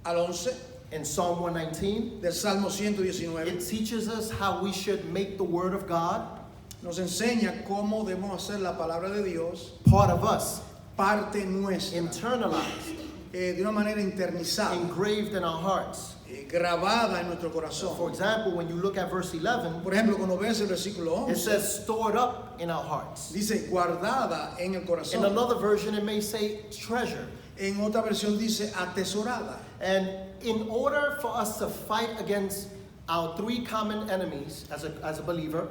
al 11 in Psalm 119. del Salmo It 119. teaches us how we should make the word of God Nos enseña cómo debemos hacer la palabra de Dios part of us, parte nuestra, internalized, de una manera internizada, engraved in our hearts. grabada en nuestro For corazón. example, when you look at verse 11, Por ejemplo, cuando ves el versículo it 11, says stored up in our hearts. dice guardada en el In corazón. another version, it may say treasure. En otra versión dice atesorada. And in order for us to fight against our three common enemies as a believer,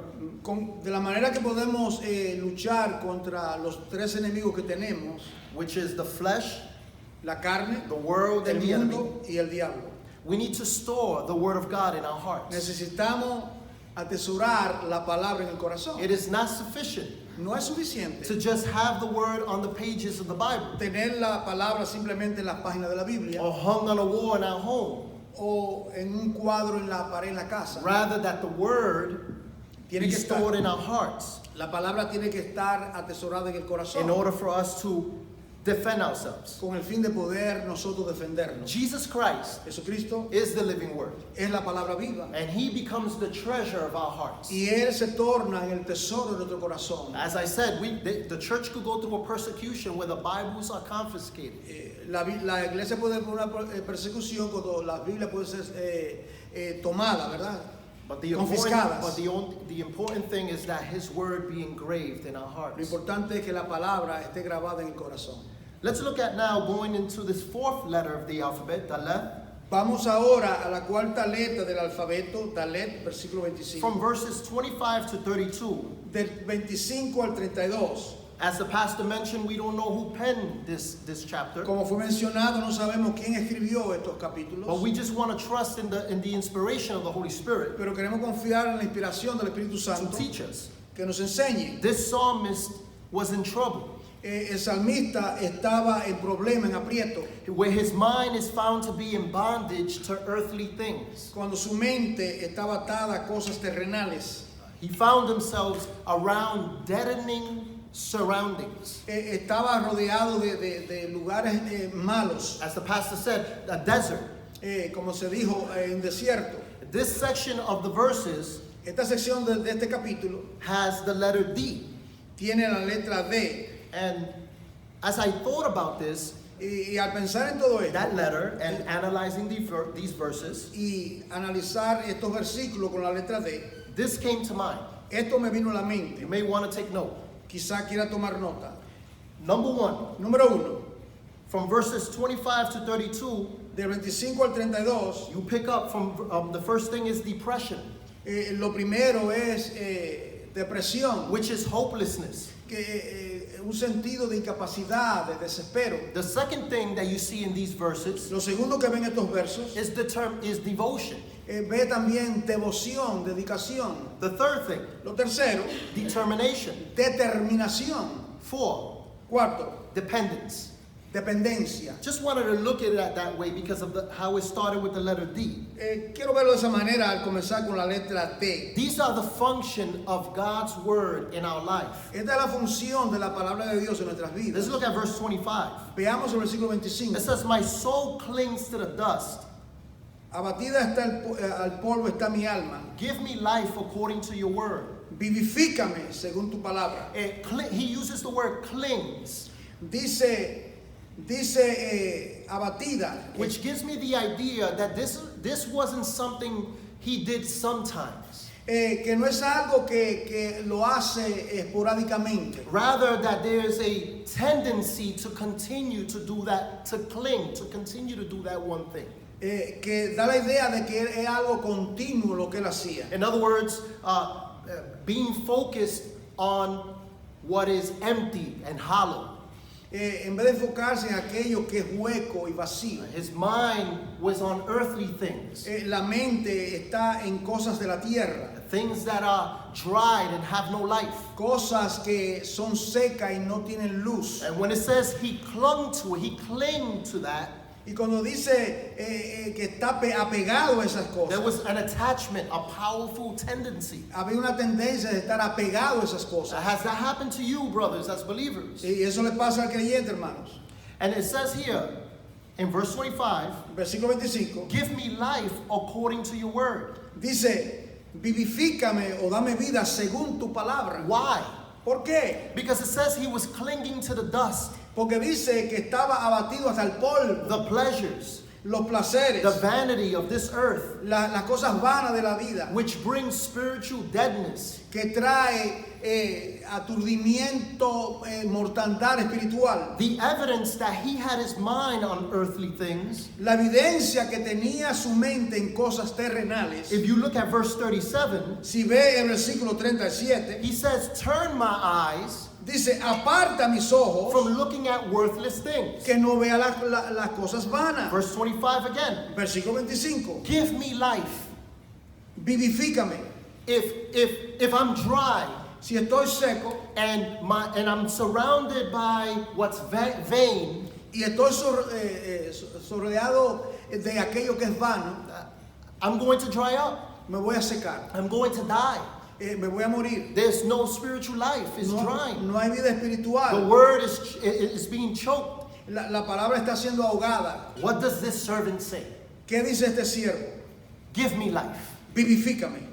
De la manera que podemos luchar contra los tres enemigos que tenemos, which is the flesh, la carne, the world, el and the enemy, mundo y el diablo. we need to store the word of God in our hearts. Necesitamos atesorar la palabra en el corazón. It is not sufficient No es suficiente to just have the word on the pages of the Bible tener la palabra simplemente en las páginas de la Biblia or hung on a wall in our home. o en un cuadro en la pared en la casa. Rather, that the word Tiene be que estar, stored in our hearts la palabra tiene que estar atesorada en el corazón in order for us to defend ourselves. con el fin de poder nosotros defendernos. Jesus Christ Jesucristo is the living word, es la palabra viva and he becomes the treasure of our hearts. y Él se torna en el tesoro de nuestro corazón. As I said, the church could go through a persecution where the Bibles are confiscated. La iglesia puede poner una persecución cuando la Biblia puede ser tomada, ¿verdad? But the Confiscadas. important thing is that his word be engraved in our Lo hearts. importante es que la palabra esté grabada en el corazón. Let's look at now going into this fourth letter of the alphabet, Dalet, Vamos ahora a la cuarta letra del alfabeto, Dalet, versículo 25. from verses 25 to 32. Del 25 al 32. As the pastor mentioned, we don't know who penned this chapter, Como fue mencionado, no sabemos quién escribió estos capítulos, but we just want to trust in the inspiration of the Holy Spirit pero queremos confiar en la inspiración del Espíritu to Santo teach us. que nos enseñe. This psalmist was in trouble, El salmista estaba en problema, en aprieto, where his mind is found to be in bondage to earthly things. cuando su mente estaba atada a cosas terrenales. He found himself around deadening surroundings. Estaba rodeado de lugares malos, As the pastor said, a desert. como se dijo, un desierto. This section of the verses Esta sección de este capítulo has the letter D. tiene la letra D. And as I thought about this, Y al pensar en todo esto that letter, and analyzing these verses, y analizar estos versículos con la letra D, this came to mind. esto me vino a la mente. You may want to take note. Quizá quiera tomar nota. Number one, Número 1, from verses 25 to 32, del 25 al 32, you pick up from the first thing is depression, lo primero es depresión, which is hopelessness. un sentido de incapacidad, de desespero. The second thing that you see in these verses Lo segundo que ven estos versos, is devotion. ve también devoción, dedicación. The third thing, Lo tercero, determination. determinación. 4, Cuarto, dependence. dependencia. Just wanted to look at it that way because of how it started with the letter D. Quiero verlo de esa manera al comenzar con la letra T. These are the function of God's word in our life. Esta es la función de la palabra de Dios en nuestras vidas. Let's look at verse 25. Veamos el versículo 25. It says, my soul clings to the dust. Abatida está al polvo está mi alma. Give me life according to your word. Vivifícame según tu palabra. He uses the word clings, Dice abatida, which gives me the idea that this wasn't something he did sometimes. que no es algo que lo hace esporádicamente. Rather, that there's a tendency to continue to do that, to cling, to continue to do that one thing. Que da la idea de que es algo continuo lo que él hacía. In other words, being focused on what is empty and hollow. en vez de enfocarse en aquello que es hueco y vacío. His mind was on earthly things, La mente está en cosas de la tierra, things that are dried and have no life. cosas que son secas y no tienen luz. And when it says he clung to it, he clinged to that, Y cuando dice que está apegado a esas there cosas, was an attachment, a powerful tendency. había una tendencia de estar apegado a esas cosas. Has that happened to you, brothers, as believers? Y eso le pasa al creyente, hermanos. And it says here in verse 25, Versículo 25 give me life according to your word. dice, vivifícame o dame vida según tu palabra. Why? ¿Por qué? Because it says he was clinging to the dust, Porque dice que estaba abatido hasta el polvo, the pleasures, los placeres, the vanity of this earth, las cosas vanas de la vida, which brings spiritual deadness. que trae aturdimiento, mortandad espiritual. The evidence that he had his mind on earthly things, La evidencia que tenía su mente en cosas terrenales. if you look at verse 37, Si ve el versículo 37, he says, turn my eyes dice, aparta mis ojos from looking at worthless things. que no vea las cosas vanas. Verse 25 again, Versículo 25, give me life. vivifícame. If I'm dry Si estoy seco and I'm surrounded by what's vain, y estoy rodeado de aquello que es vano, I'm going to dry up. me voy a secar, I'm going to die. me voy a morir. There's no spiritual life. It's drying. No hay vida The espiritual. word is being choked. La palabra está siendo ahogada. What does this servant say? ¿Qué dice este siervo? Give me life Vivifícame,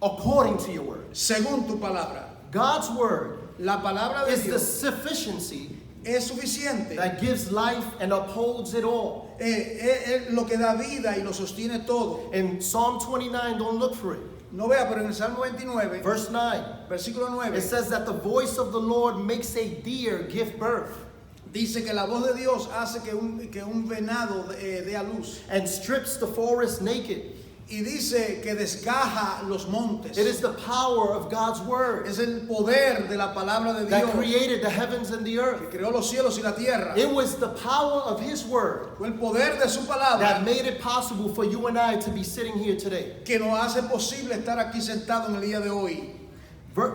according to your word. según tu palabra. God's word La palabra de is the Dios sufficiency es suficiente. that gives life and upholds it all. Es lo que da vida y lo sostiene todo. In Psalm 29, don't look for it. No vea, pero en el Salmo 29, Verse 9, versículo 9, it says that the voice of the Lord makes a deer give birth dice que la voz de Dios hace que un venado dé a luz. and strips the forest naked. Y dice que desgaja los montes. It is the power of God's word Es el poder de la palabra de that Dios created the heavens and the que earth. creó los cielos y la tierra. It was the power of His word Fue el poder de su palabra that made it possible for you and I to be sitting here today. que nos hace posible estar aquí sentados en el día de hoy.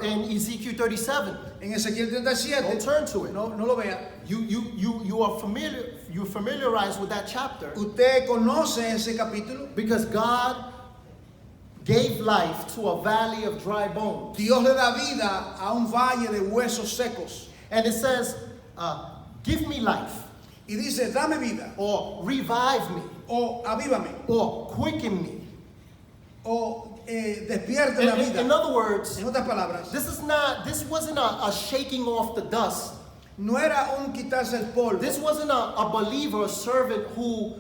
In Ezekiel 37, En Ezequiel don't 37, turn to it. no lo vea. You are familiar. You're familiarized with that chapter Usted conoce ese capítulo. because God gave life to a valley of dry bones, Dios le da vida a un valle de huesos secos. and it says, "Give me life, Y dice, dame vida, or revive me, o avívame, or quicken me." o despierte la vida. In other words, En otras palabras, this wasn't a shaking off the dust. no era un quitarse el polvo. This wasn't a believer, a servant who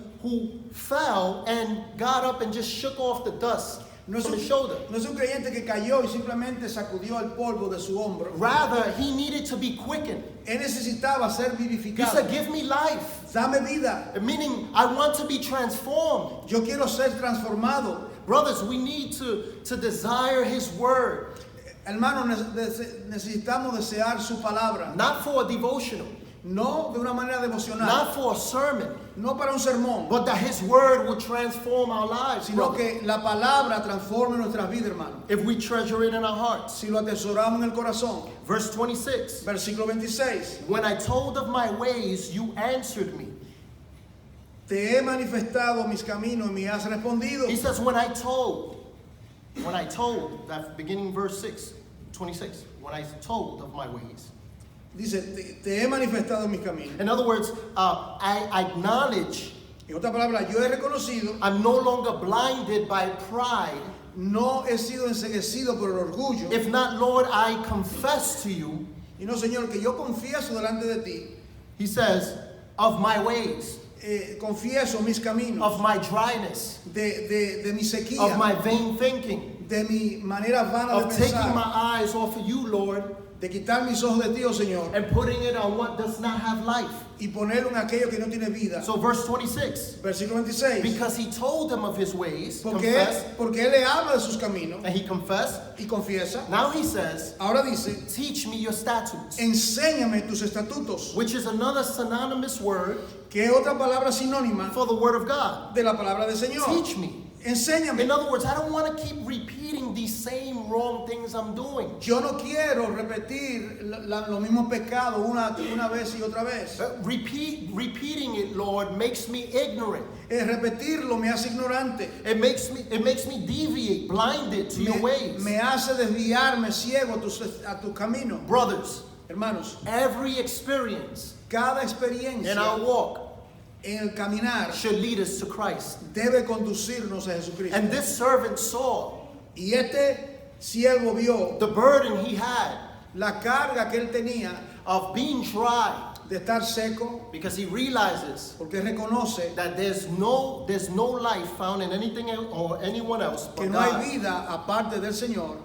fell and got up and just shook off the dust No es, from un, his shoulder. no es un creyente que cayó y simplemente sacudió el polvo de su hombro. Rather, he needed to be quickened. Él necesitaba ser He vivificado. said, "Give me life," Dame vida. meaning I want to be transformed. Yo quiero ser transformado. Brothers, we need to desire His word, Hermano, necesitamos desear su palabra. not for a devotional, No de una manera devocional. not for a sermon, No para un sermón. but that His word will transform our lives, Sino brother, que la palabra transforme nuestras vidas, hermano. if we treasure it in our hearts. Si lo atesoramos en el corazón. Verse 26, Versículo 26. when I told of my ways, you answered me. Te he manifestado mis caminos y me has respondido. He says, when I told, that beginning verse 26, when I told of my ways. Dice, te he manifestado mis caminos. In other words, I acknowledge En otras palabras, yo he reconocido, I'm no longer blinded by pride. no he sido enceguecido por el orgullo. If not, Lord, I confess to you, Y no, Señor, que yo confieso delante de ti, he says, of my ways, confieso mis caminos, of my dryness, de mi sequía, of my vain thinking. de mi manera vana of de taking my pensar, eyes off of you, Lord, de quitar mis ojos de ti, oh Señor, and putting it on what does not have life. y ponerlo en aquello que no tiene vida. So verse 26, Versículo 26. because he told them of his ways, Porque confessed, él le habla de sus caminos and he confessed. y confiesa. Now he says, Ahora dice, teach me your statutes, enséñame tus estatutos, which is another synonymous word que es otra palabra sinónima for the word of God. de la palabra del Señor. Teach me. Enséñame. In other words, I don't want to keep repeating these same wrong things I'm doing. Yo no quiero repetir los mismos pecados una vez y otra vez. Repeating it, Lord, makes me ignorant. Repetirlo me hace ignorante. It makes me deviate, blinded to your ways. Me hace desviarme ciego a tu camino. Brothers, Hermanos, every experience cada in experiencia our walk en el caminar should lead us to Christ. debe conducirnos a Jesucristo. And this servant saw Y este siervo vio the burden he had la carga que él tenía of being tried, de estar seco, because he realizes porque reconoce that there's no life found in anything or anyone else que but no hay God. vida aparte del Señor.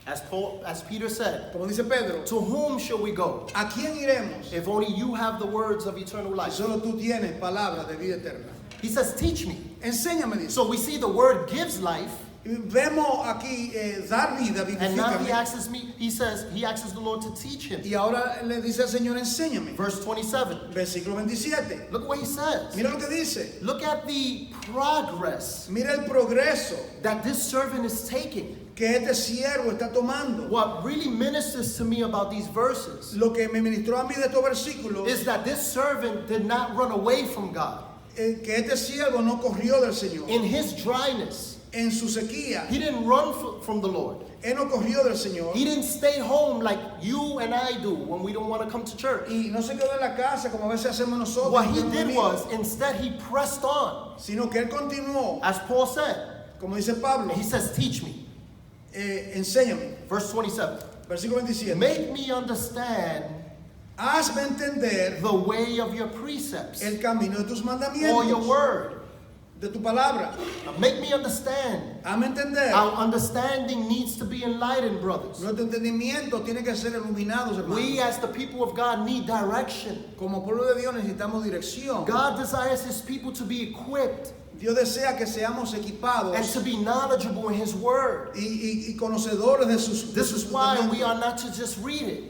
As Peter said, Como dice Pedro, to whom shall we go ¿a quién iremos if only you have the words of eternal si life? solo tú tienes palabras de vida eterna? He says, teach me. Enséñame, dice. So we see the word gives life, Vemos aquí dar vida, and now he vivifícame. asks the Lord to teach him. Y ahora le dice al Señor, enséñame. Verse 27. Versículo 27. Look what he says. Mira lo que dice. Look at the progress Mira el progreso that this servant is taking. que este siervo está tomando. What really ministers to me about these verses Lo que me ministró a mí de estos versículos is that this servant did not run away from God. Que este siervo no corrió del Señor. In his dryness, En su sequía, he didn't run from the Lord. él no corrió del Señor. He didn't stay home like you and I do when we don't want to come to church. Y no se quedó en la casa como a veces hacemos nosotros. What he que no did venimos, was, instead, he pressed on. sino que él continuó, As Paul said, como dice Pablo, he says, teach me. enséñame. Verse 27. Versículo 27. Make me understand Hazme entender the way of your precepts el camino de tus or your mandamientos, word. de tu palabra. Make me understand. Hazme entender. Our understanding needs to be enlightened, brothers. Nuestro entendimiento tiene que ser iluminados, hermanos. We as the people of God need direction. Como pueblo de Dios necesitamos dirección. God desires his people to be equipped Dios desea que seamos equipados and to be knowledgeable in his word. y conocedores de sus This is why we fundamentos. are not to just read it,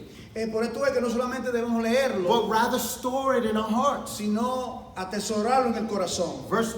Por esto es que no solamente debemos leerlo, but rather store it in our hearts. sino atesorarlo en el corazón. Verse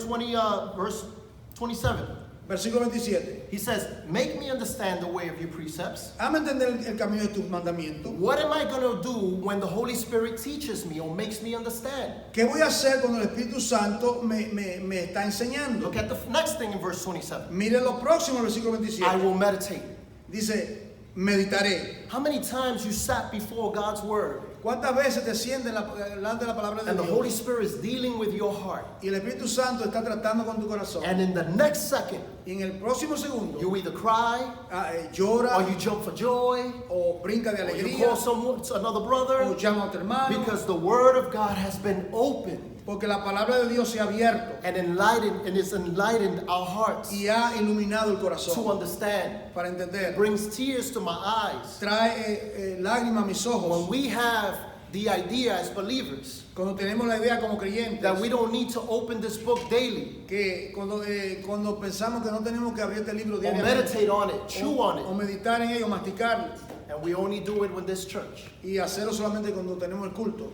27. Versículo 27. He says, make me understand the way of your precepts. Hazme entender el camino de tus mandamientos. What am I going to do when the Holy Spirit teaches me or makes me understand? ¿Qué voy a hacer cuando el Espíritu Santo me está enseñando? Look at the next thing in verse 27. Mire lo próximo, versículo I 27. will meditate. Dice, meditaré. How many times you sat before God's word ¿Cuántas veces te sientes delante de la palabra de and the Holy Dios? Spirit is dealing with your heart, Y el Espíritu Santo está tratando con tu corazón. and in the next second Y en el próximo segundo, you either cry llora or you jump for joy o brinca de or you alegría call another o brother, llama a otro hermano. because the word of God has been opened Porque la palabra de Dios se ha abierto and it's enlightened our hearts y ha iluminado el to corazón understand. para entender. Brings tears to my eyes Trae lágrimas a mis when ojos we have the idea as believers cuando tenemos la idea como creyentes that we don't need to open this book daily que cuando pensamos que no tenemos que abrir este libro or diariamente meditate on it, chew on o it, meditar en ello, masticarlo and we only do it with this church. y hacerlo solamente cuando tenemos el culto.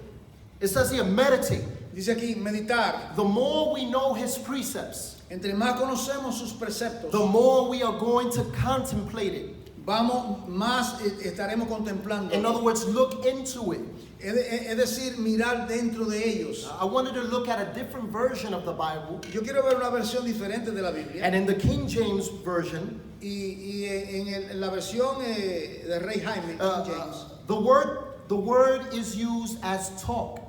It says here, meditate. Dice aquí, meditar. The more we know his precepts, Entre más conocemos sus preceptos, the more we are going to contemplate it. más estaremos contemplando. In other words, look into it. Es decir, mirar dentro de ellos. I wanted to look at a different version of the Bible, Yo quiero ver una versión diferente de la Biblia. and in the King James version, Y en la versión de Rey Jaime, King James, the word is used as talk.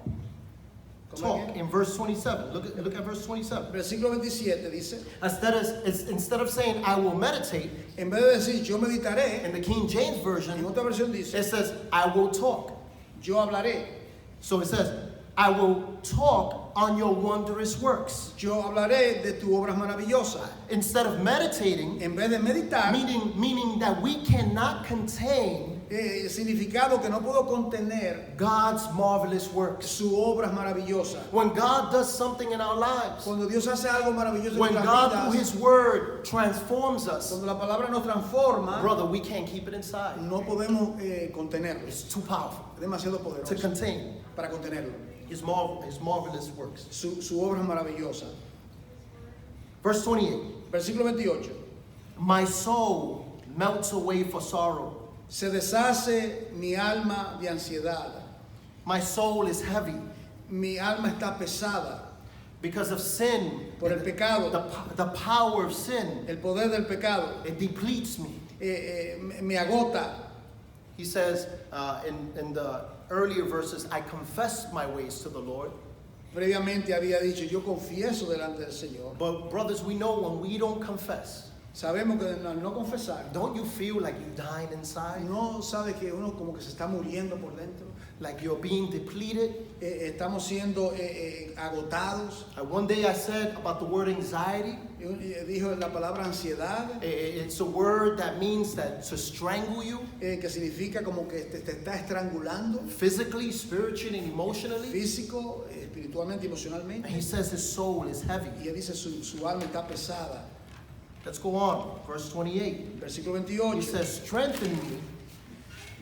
¿Cómo Talk es? in verse 27. Look at verse 27. Versículo 27 dice, Instead of saying I will meditate, en vez de decir yo meditaré, in the King James en version, otra versión it dice, says I will talk. yo hablaré. So it says I will talk on your wondrous works. Yo hablaré de tus obras maravillosas. Instead of meditating, En vez de meditar, meaning that we cannot contain significado que no puedo contener God's marvelous works. sus obras maravillosas. When God does something in our lives, Cuando Dios hace algo maravilloso en when nuestras God through vidas, His Word transforms us, cuando la palabra nos transforma, brother, we can't keep it inside. no podemos contenerlo. It's too powerful Es demasiado to poderoso contain para contenerlo. His marvelous works. Su obra es maravillosa. Verse 28. Versículo 28. My soul melts away for sorrow. Se deshace mi alma de ansiedad. My soul is heavy Mi alma está pesada because of sin. por el pecado, The power of sin, el poder del pecado. it depletes me. Me agota. He says in the earlier verses, I confess my ways to the Lord. Previamente había dicho, yo confieso delante del Señor. But brothers, we know when we don't confess, Sabemos que al no confesar, don't you feel like you're dying inside? no sabe que uno como que se está muriendo por dentro. Like you're being depleted? Estamos siendo agotados. One day I said about the word anxiety, Dijo la palabra ansiedad, it's a word that means that to strangle you que significa como que te está estrangulando, physically, spiritually, and emotionally. físico, espiritualmente, And emocionalmente. he says his soul is heavy. Y él dice su alma está pesada. Let's go on. Verse 28. Versículo He 28 says, strengthen me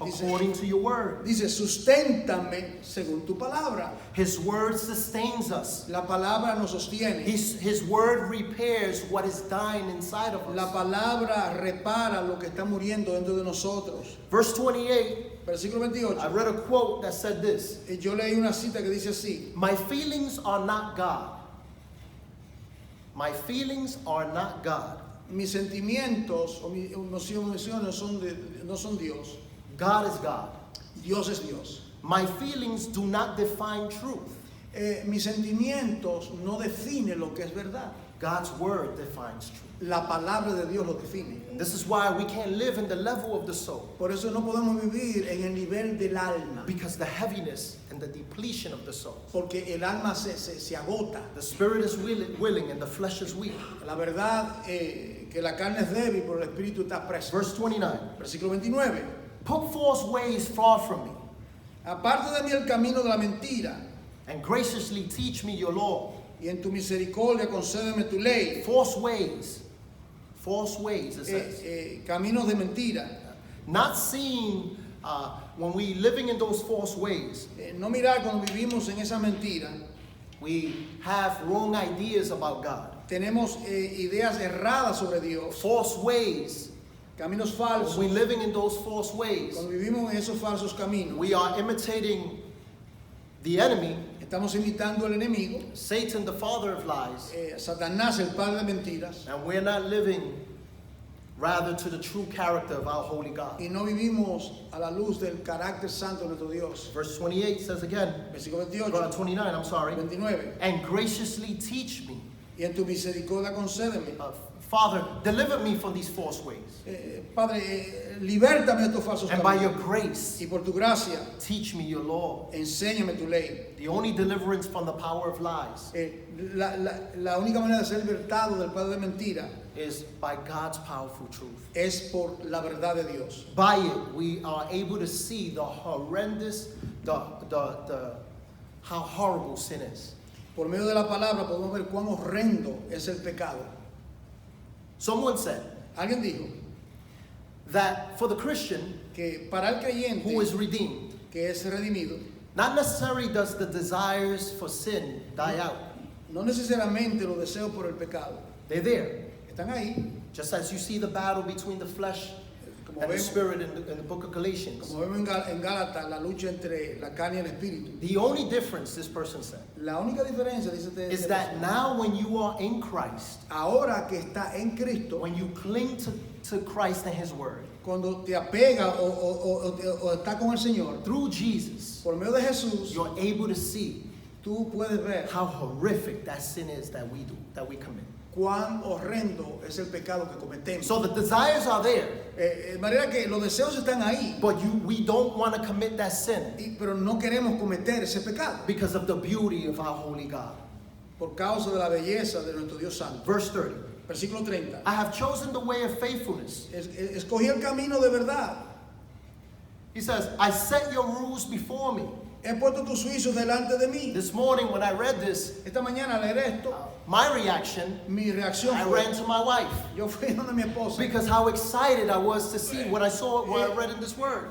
Dice- according to your word. dice, susténtame según tu palabra. His word sustains us. La palabra nos sostiene. His word repairs what is dying inside of La us. palabra repara lo que está muriendo dentro de nosotros. Verse 28, Versículo 28. I read a quote that said this: Yo leí una cita que dice así: my feelings are not God. My feelings are not God. mis sentimientos o mis emociones no son Dios. God is God. Dios es Dios. My feelings do not define truth. Mis sentimientos no definen lo que es verdad. God's word defines truth. La palabra de Dios lo define. And this is why we can't live in the level of the soul, Por eso no podemos vivir en el nivel del alma, because the heaviness and the depletion of the soul. porque el alma se agota. The spirit is willing and the flesh is weak. La verdad que la carne es débil, pero el espíritu está preso. Verse 29. Versículo 29. Put false ways far from me, Aparte de mí el camino de la mentira, and graciously teach me your law. y en tu misericordia concédeme tu ley. False ways, it says. Caminos de mentira. Not seeing when we living in those false ways, No mirar cuando vivimos en esa mentira. we have wrong ideas about God. Tenemos ideas erradas sobre Dios, False ways. caminos When falsos. we living in those false ways, Cuando vivimos en esos falsos caminos, we are imitating the enemy, estamos imitando al enemigo, Satan, the father of lies, Satanás, el padre de mentiras, and we're not living rather to the true character of our holy God. y no vivimos a la luz del carácter santo de nuestro Dios. Verse 28 says again, Versículo 28, 29, I'm sorry, 29. and graciously teach me. Y en tu misericordia concédeme. Father, deliver me from these false ways. Padre, libértame de estos falsos And by your caminos. grace, Y por tu gracia, teach me your law. enséñame tu ley. The only deliverance from the power of lies La única manera de ser libertado del padre de mentira is by God's powerful truth. es por la verdad de Dios. By it, we are able to see the horrendous, how horrible sin is. Por medio de la palabra podemos ver cuán horrendo es el pecado. Someone said Alguien dijo that for the Christian que para el creyente who is redeemed, que es redimido, not necessarily does the desires for sin die out. no necesariamente los deseos por el pecado They're there. están ahí, Just as you see the battle between the flesh como and the vemos, spirit in the book of Galatians. como vemos en Gálatas, la lucha entre la carne y el espíritu. The only difference, this person said, La única diferencia, dice is that now when you are in Christ, ahora que está en Cristo, when you cling to Christ and His Word, cuando te apega o está con el Señor, through Jesus, por medio de Jesús, you're able to see tú puedes ver how horrific that sin is that we do, that we commit. cuán horrendo es el pecado que cometemos. So the desires are there, De manera que los deseos están ahí, but we don't want to commit that sin pero no queremos cometer ese pecado because of the beauty of our holy God. por causa de la belleza de nuestro Dios Santo. Verse 30. Versículo 30. I have chosen the way of faithfulness. Escogí el camino de verdad. He says, I set your rules before me. He puesto tus juicios delante de mí. This morning when I read this, Esta mañana al leer esto, my reaction, mi reacción I fue, ran to my wife yo fui donde mi esposa, because how excited I was to see what I saw, what I read in this word.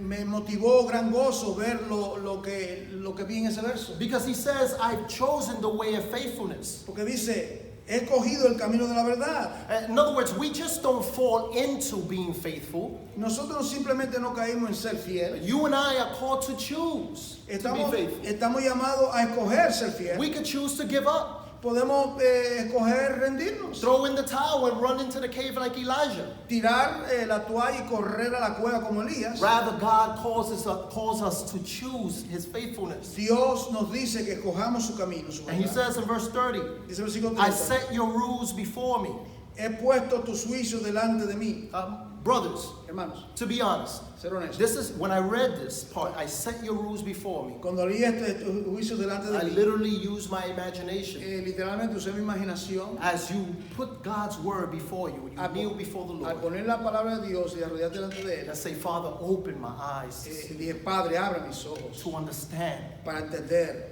me motivó gran gozo ver lo que vi en ese verso. Because he says, I've chosen the way of faithfulness. Porque dice, he escogido el camino de la verdad. In other words, we just don't fall into being faithful. Nosotros simplemente no caímos en ser fieles. You and I are called to choose to be faithful. Estamos llamados a escoger ser fieles. We could choose to give up, Podemos escoger rendirnos, throw in the towel and run into the cave like Elijah. tirar la toalla y correr a la cueva como Elías. Rather, God calls us to choose his faithfulness. Dios nos dice que escojamos su camino, su And he verdad. says in verse 30, Dice el versículo I 30, set your rules before me. he puesto tus juicios delante de mí. Brothers, Hermanos, to be honest, ser honestos. this is when I read this part, I set your rules before me. Cuando leí tus juicios delante de I mí, literally use my imagination. literalmente usé mi imaginación As you put God's word before you, you kneel before the al Lord poner la palabra de Dios y arrodillarte delante de él. and say, Father, open my eyes to see, Dije, Padre, abre mis ojos to understand. para entender.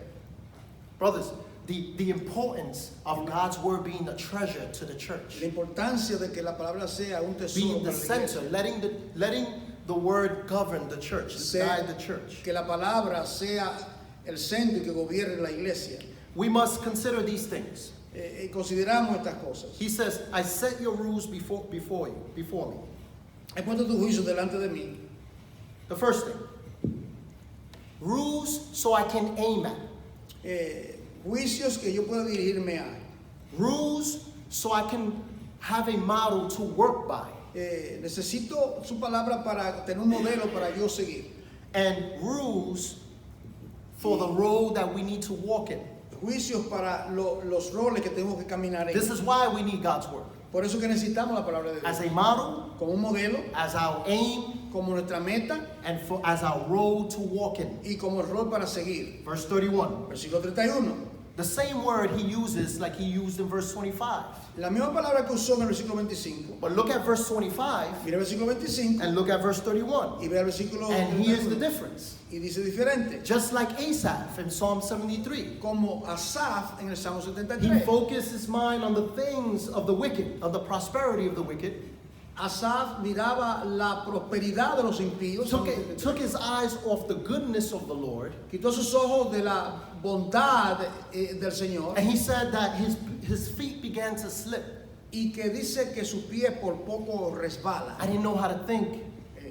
Brothers, the importance of God's word being a treasure to the church, La importancia de que la palabra sea un tesoro being the para la iglesia. center, letting the word govern the church, guide the church. Que la palabra sea el centro y que gobierne la iglesia. We must consider these things. Consideramos estas cosas. He says, I set your rules before me. He puesto tus juicios delante de mí. The first thing, rules so I can aim at. Juicios que yo pueda dirigirme a. Rules so I can have a model to work by. Necesito su palabra para tener un modelo para yo seguir. And rules for the road that we need to walk in. Juicios para los roles que tenemos que caminar en. This is why we need God's word. Por eso que necesitamos la palabra de Dios. As a model, Como un modelo, as our aim, como nuestra meta and as our road to walk in. y como el rol para seguir. Verse 31. Versículo 31. The same word he uses like he used in verse 25. La misma palabra que usó en el versículo 25. But look at verse 25 Mira el versículo 25 and look at verse 31. y ve el versículo And here's the 31. difference. Y dice diferente. Just like Asaph in Psalm 73. Como Asaf en el Salmo He 73. focused his mind on the things of the wicked, of the prosperity of the wicked. Asaf miraba la prosperidad de los impíos. Took his eyes off the goodness of the Lord. Quitó sus ojos de la bondad del Señor. And he said that his feet began to slip. Y que dice que su pie por poco resbala. I didn't know how to think.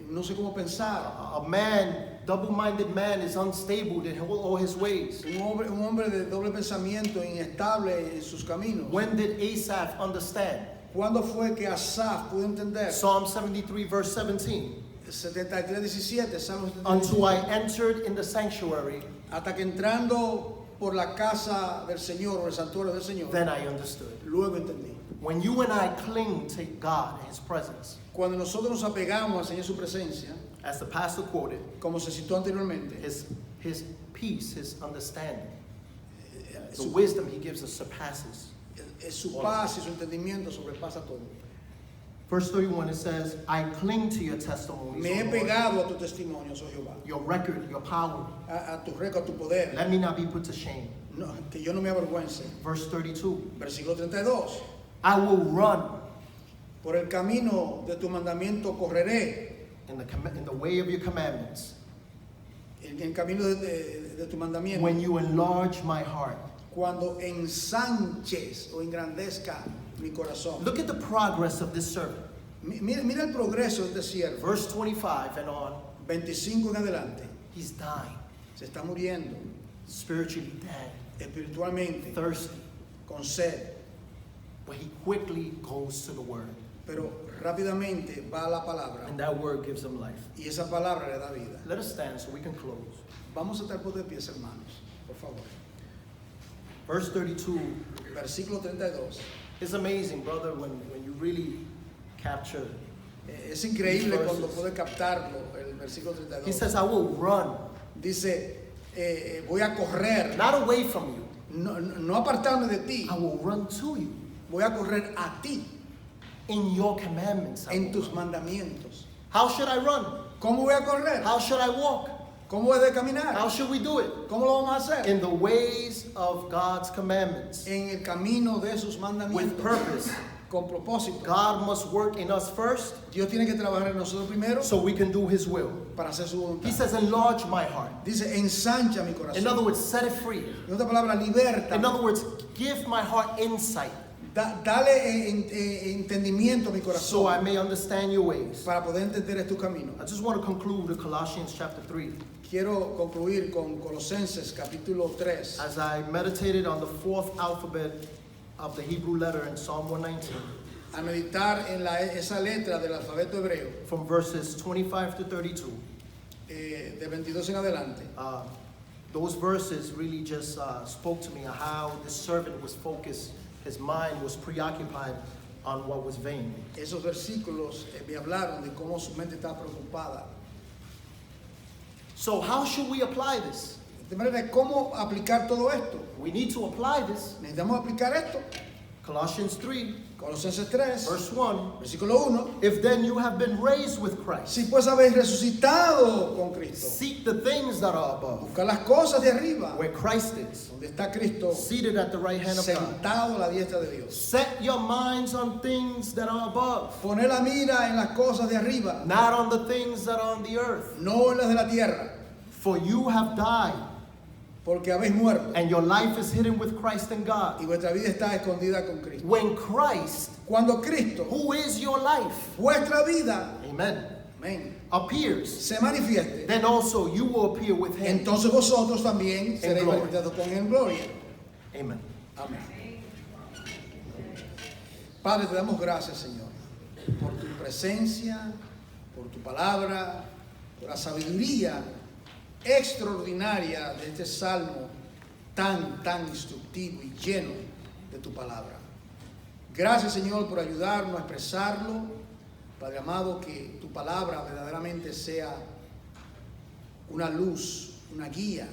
No sé cómo pensar. A man, double-minded man, is unstable in all his ways. Un hombre de doble pensamiento, inestable en sus caminos. When did Asaph understand? ¿Cuándo fue que Asaf pudo entender? Psalm 73, verse 17. 73:17, Salmo 73. Until I entered in the sanctuary, Hasta que entrando por la casa del Señor o el santuario del Señor, then I understood. luego entendí. When you and I cling to God and His presence, Cuando nosotros nos apegamos al Señor su presencia, as the pastor quoted, como se citó anteriormente, His peace, His understanding, the su, wisdom He gives us surpasses. su paz y su entendimiento sobrepasa todo. Verse 31, it says, I cling to your testimonies, Me he O Lord, pegado a tu testimonio, oh Jehová, your record, your power. a tu récord, a tu poder, Let me not be put to shame. no, que yo no me avergüence. Verse 32, Versículo 32. I will run Por el camino de tu mandamiento correré, in the way of your commandments en el camino de tu mandamiento. when you enlarge my heart. Cuando ensanches o engrandezca mi corazón. Look at the progress of this servant. Mira el progreso de este siervo. Verse 25 and on, 25 en adelante. he's dying, Se está muriendo spiritually dead, espiritualmente, thirsty, con sed. but he quickly goes to the word, Pero rápidamente va a la palabra. and that word gives him life. Y esa palabra le da vida. Let us stand so we can close. Vamos a estar por de pies, hermanos. Por favor. Verse 32 versículo 32. is amazing, brother, when you really capture. Es increíble cuando puede captarlo, el versículo He 32. says, I will run, Dice, voy a correr, not away from you. no apartarme de ti, I will run to you. voy a correr a ti, In your commandments. I en will tus run. mandamientos. How should I run? ¿Cómo voy a correr? How should I walk? ¿Cómo voy a caminar? How should we do it? ¿Cómo lo vamos a hacer? In the ways of God's commandments. En el camino de sus With mandamientos, purpose. con propósito. God must work in us first Dios tiene que trabajar en nosotros primero so we can do His will. para hacer su He voluntad. says, enlarge my heart. Dice, ensancha mi corazón. In other words, set it free. En otra palabra, liberta. In other words, give my heart insight Dale entendimiento a mi so I corazón may understand your ways. para poder entender tu camino. I just want to conclude with Colossians chapter 3. Quiero concluir con Colosenses capítulo 3. As I meditated on the fourth alphabet of the Hebrew letter in Psalm 119, A meditar en esa letra del alfabeto hebreo, from verses 25 to 32. de 22 en adelante. Those verses really just spoke to me of how the servant was focused, his mind was preoccupied on what was vain. Esos versículos me hablaron de cómo su mente estaba preocupada. So how should we apply this? De manera, ¿cómo aplicar todo esto? We need to apply this. Necesitamos aplicar esto. Colossians 3, Colosenses 3, verse 1. versículo 1. If then you have been raised with Christ, Si pues habéis resucitado con Cristo, seek the things that are above, busca las cosas de arriba, where Christ is, donde está Cristo seated at the right hand of God. sentado a la diestra de Dios. Set your minds on things that are above, Poner la mira en las cosas de arriba, not on the things that are on the earth. no en las de la tierra, For you have died, porque habéis muerto and your life is hidden with Christ in y God. vuestra vida está escondida con Cristo. When Christ, Cuando Cristo, who is your life, vuestra vida, amen, amén, appears, se manifieste, then also you will appear with him. entonces vosotros también seréis gloria. manifestados con él en gloria. Amen. Amén. Padre, te damos gracias, Señor, por tu presencia, por tu palabra, por la sabiduría extraordinaria de este salmo tan instructivo y lleno de tu palabra. Gracias, Señor, por ayudarnos a expresarlo. Padre amado, que tu palabra verdaderamente sea una luz, una guía,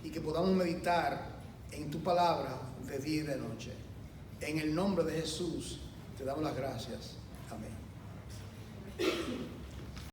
y que podamos meditar en tu palabra de día y de noche. En el nombre de Jesús te damos las gracias. Amén.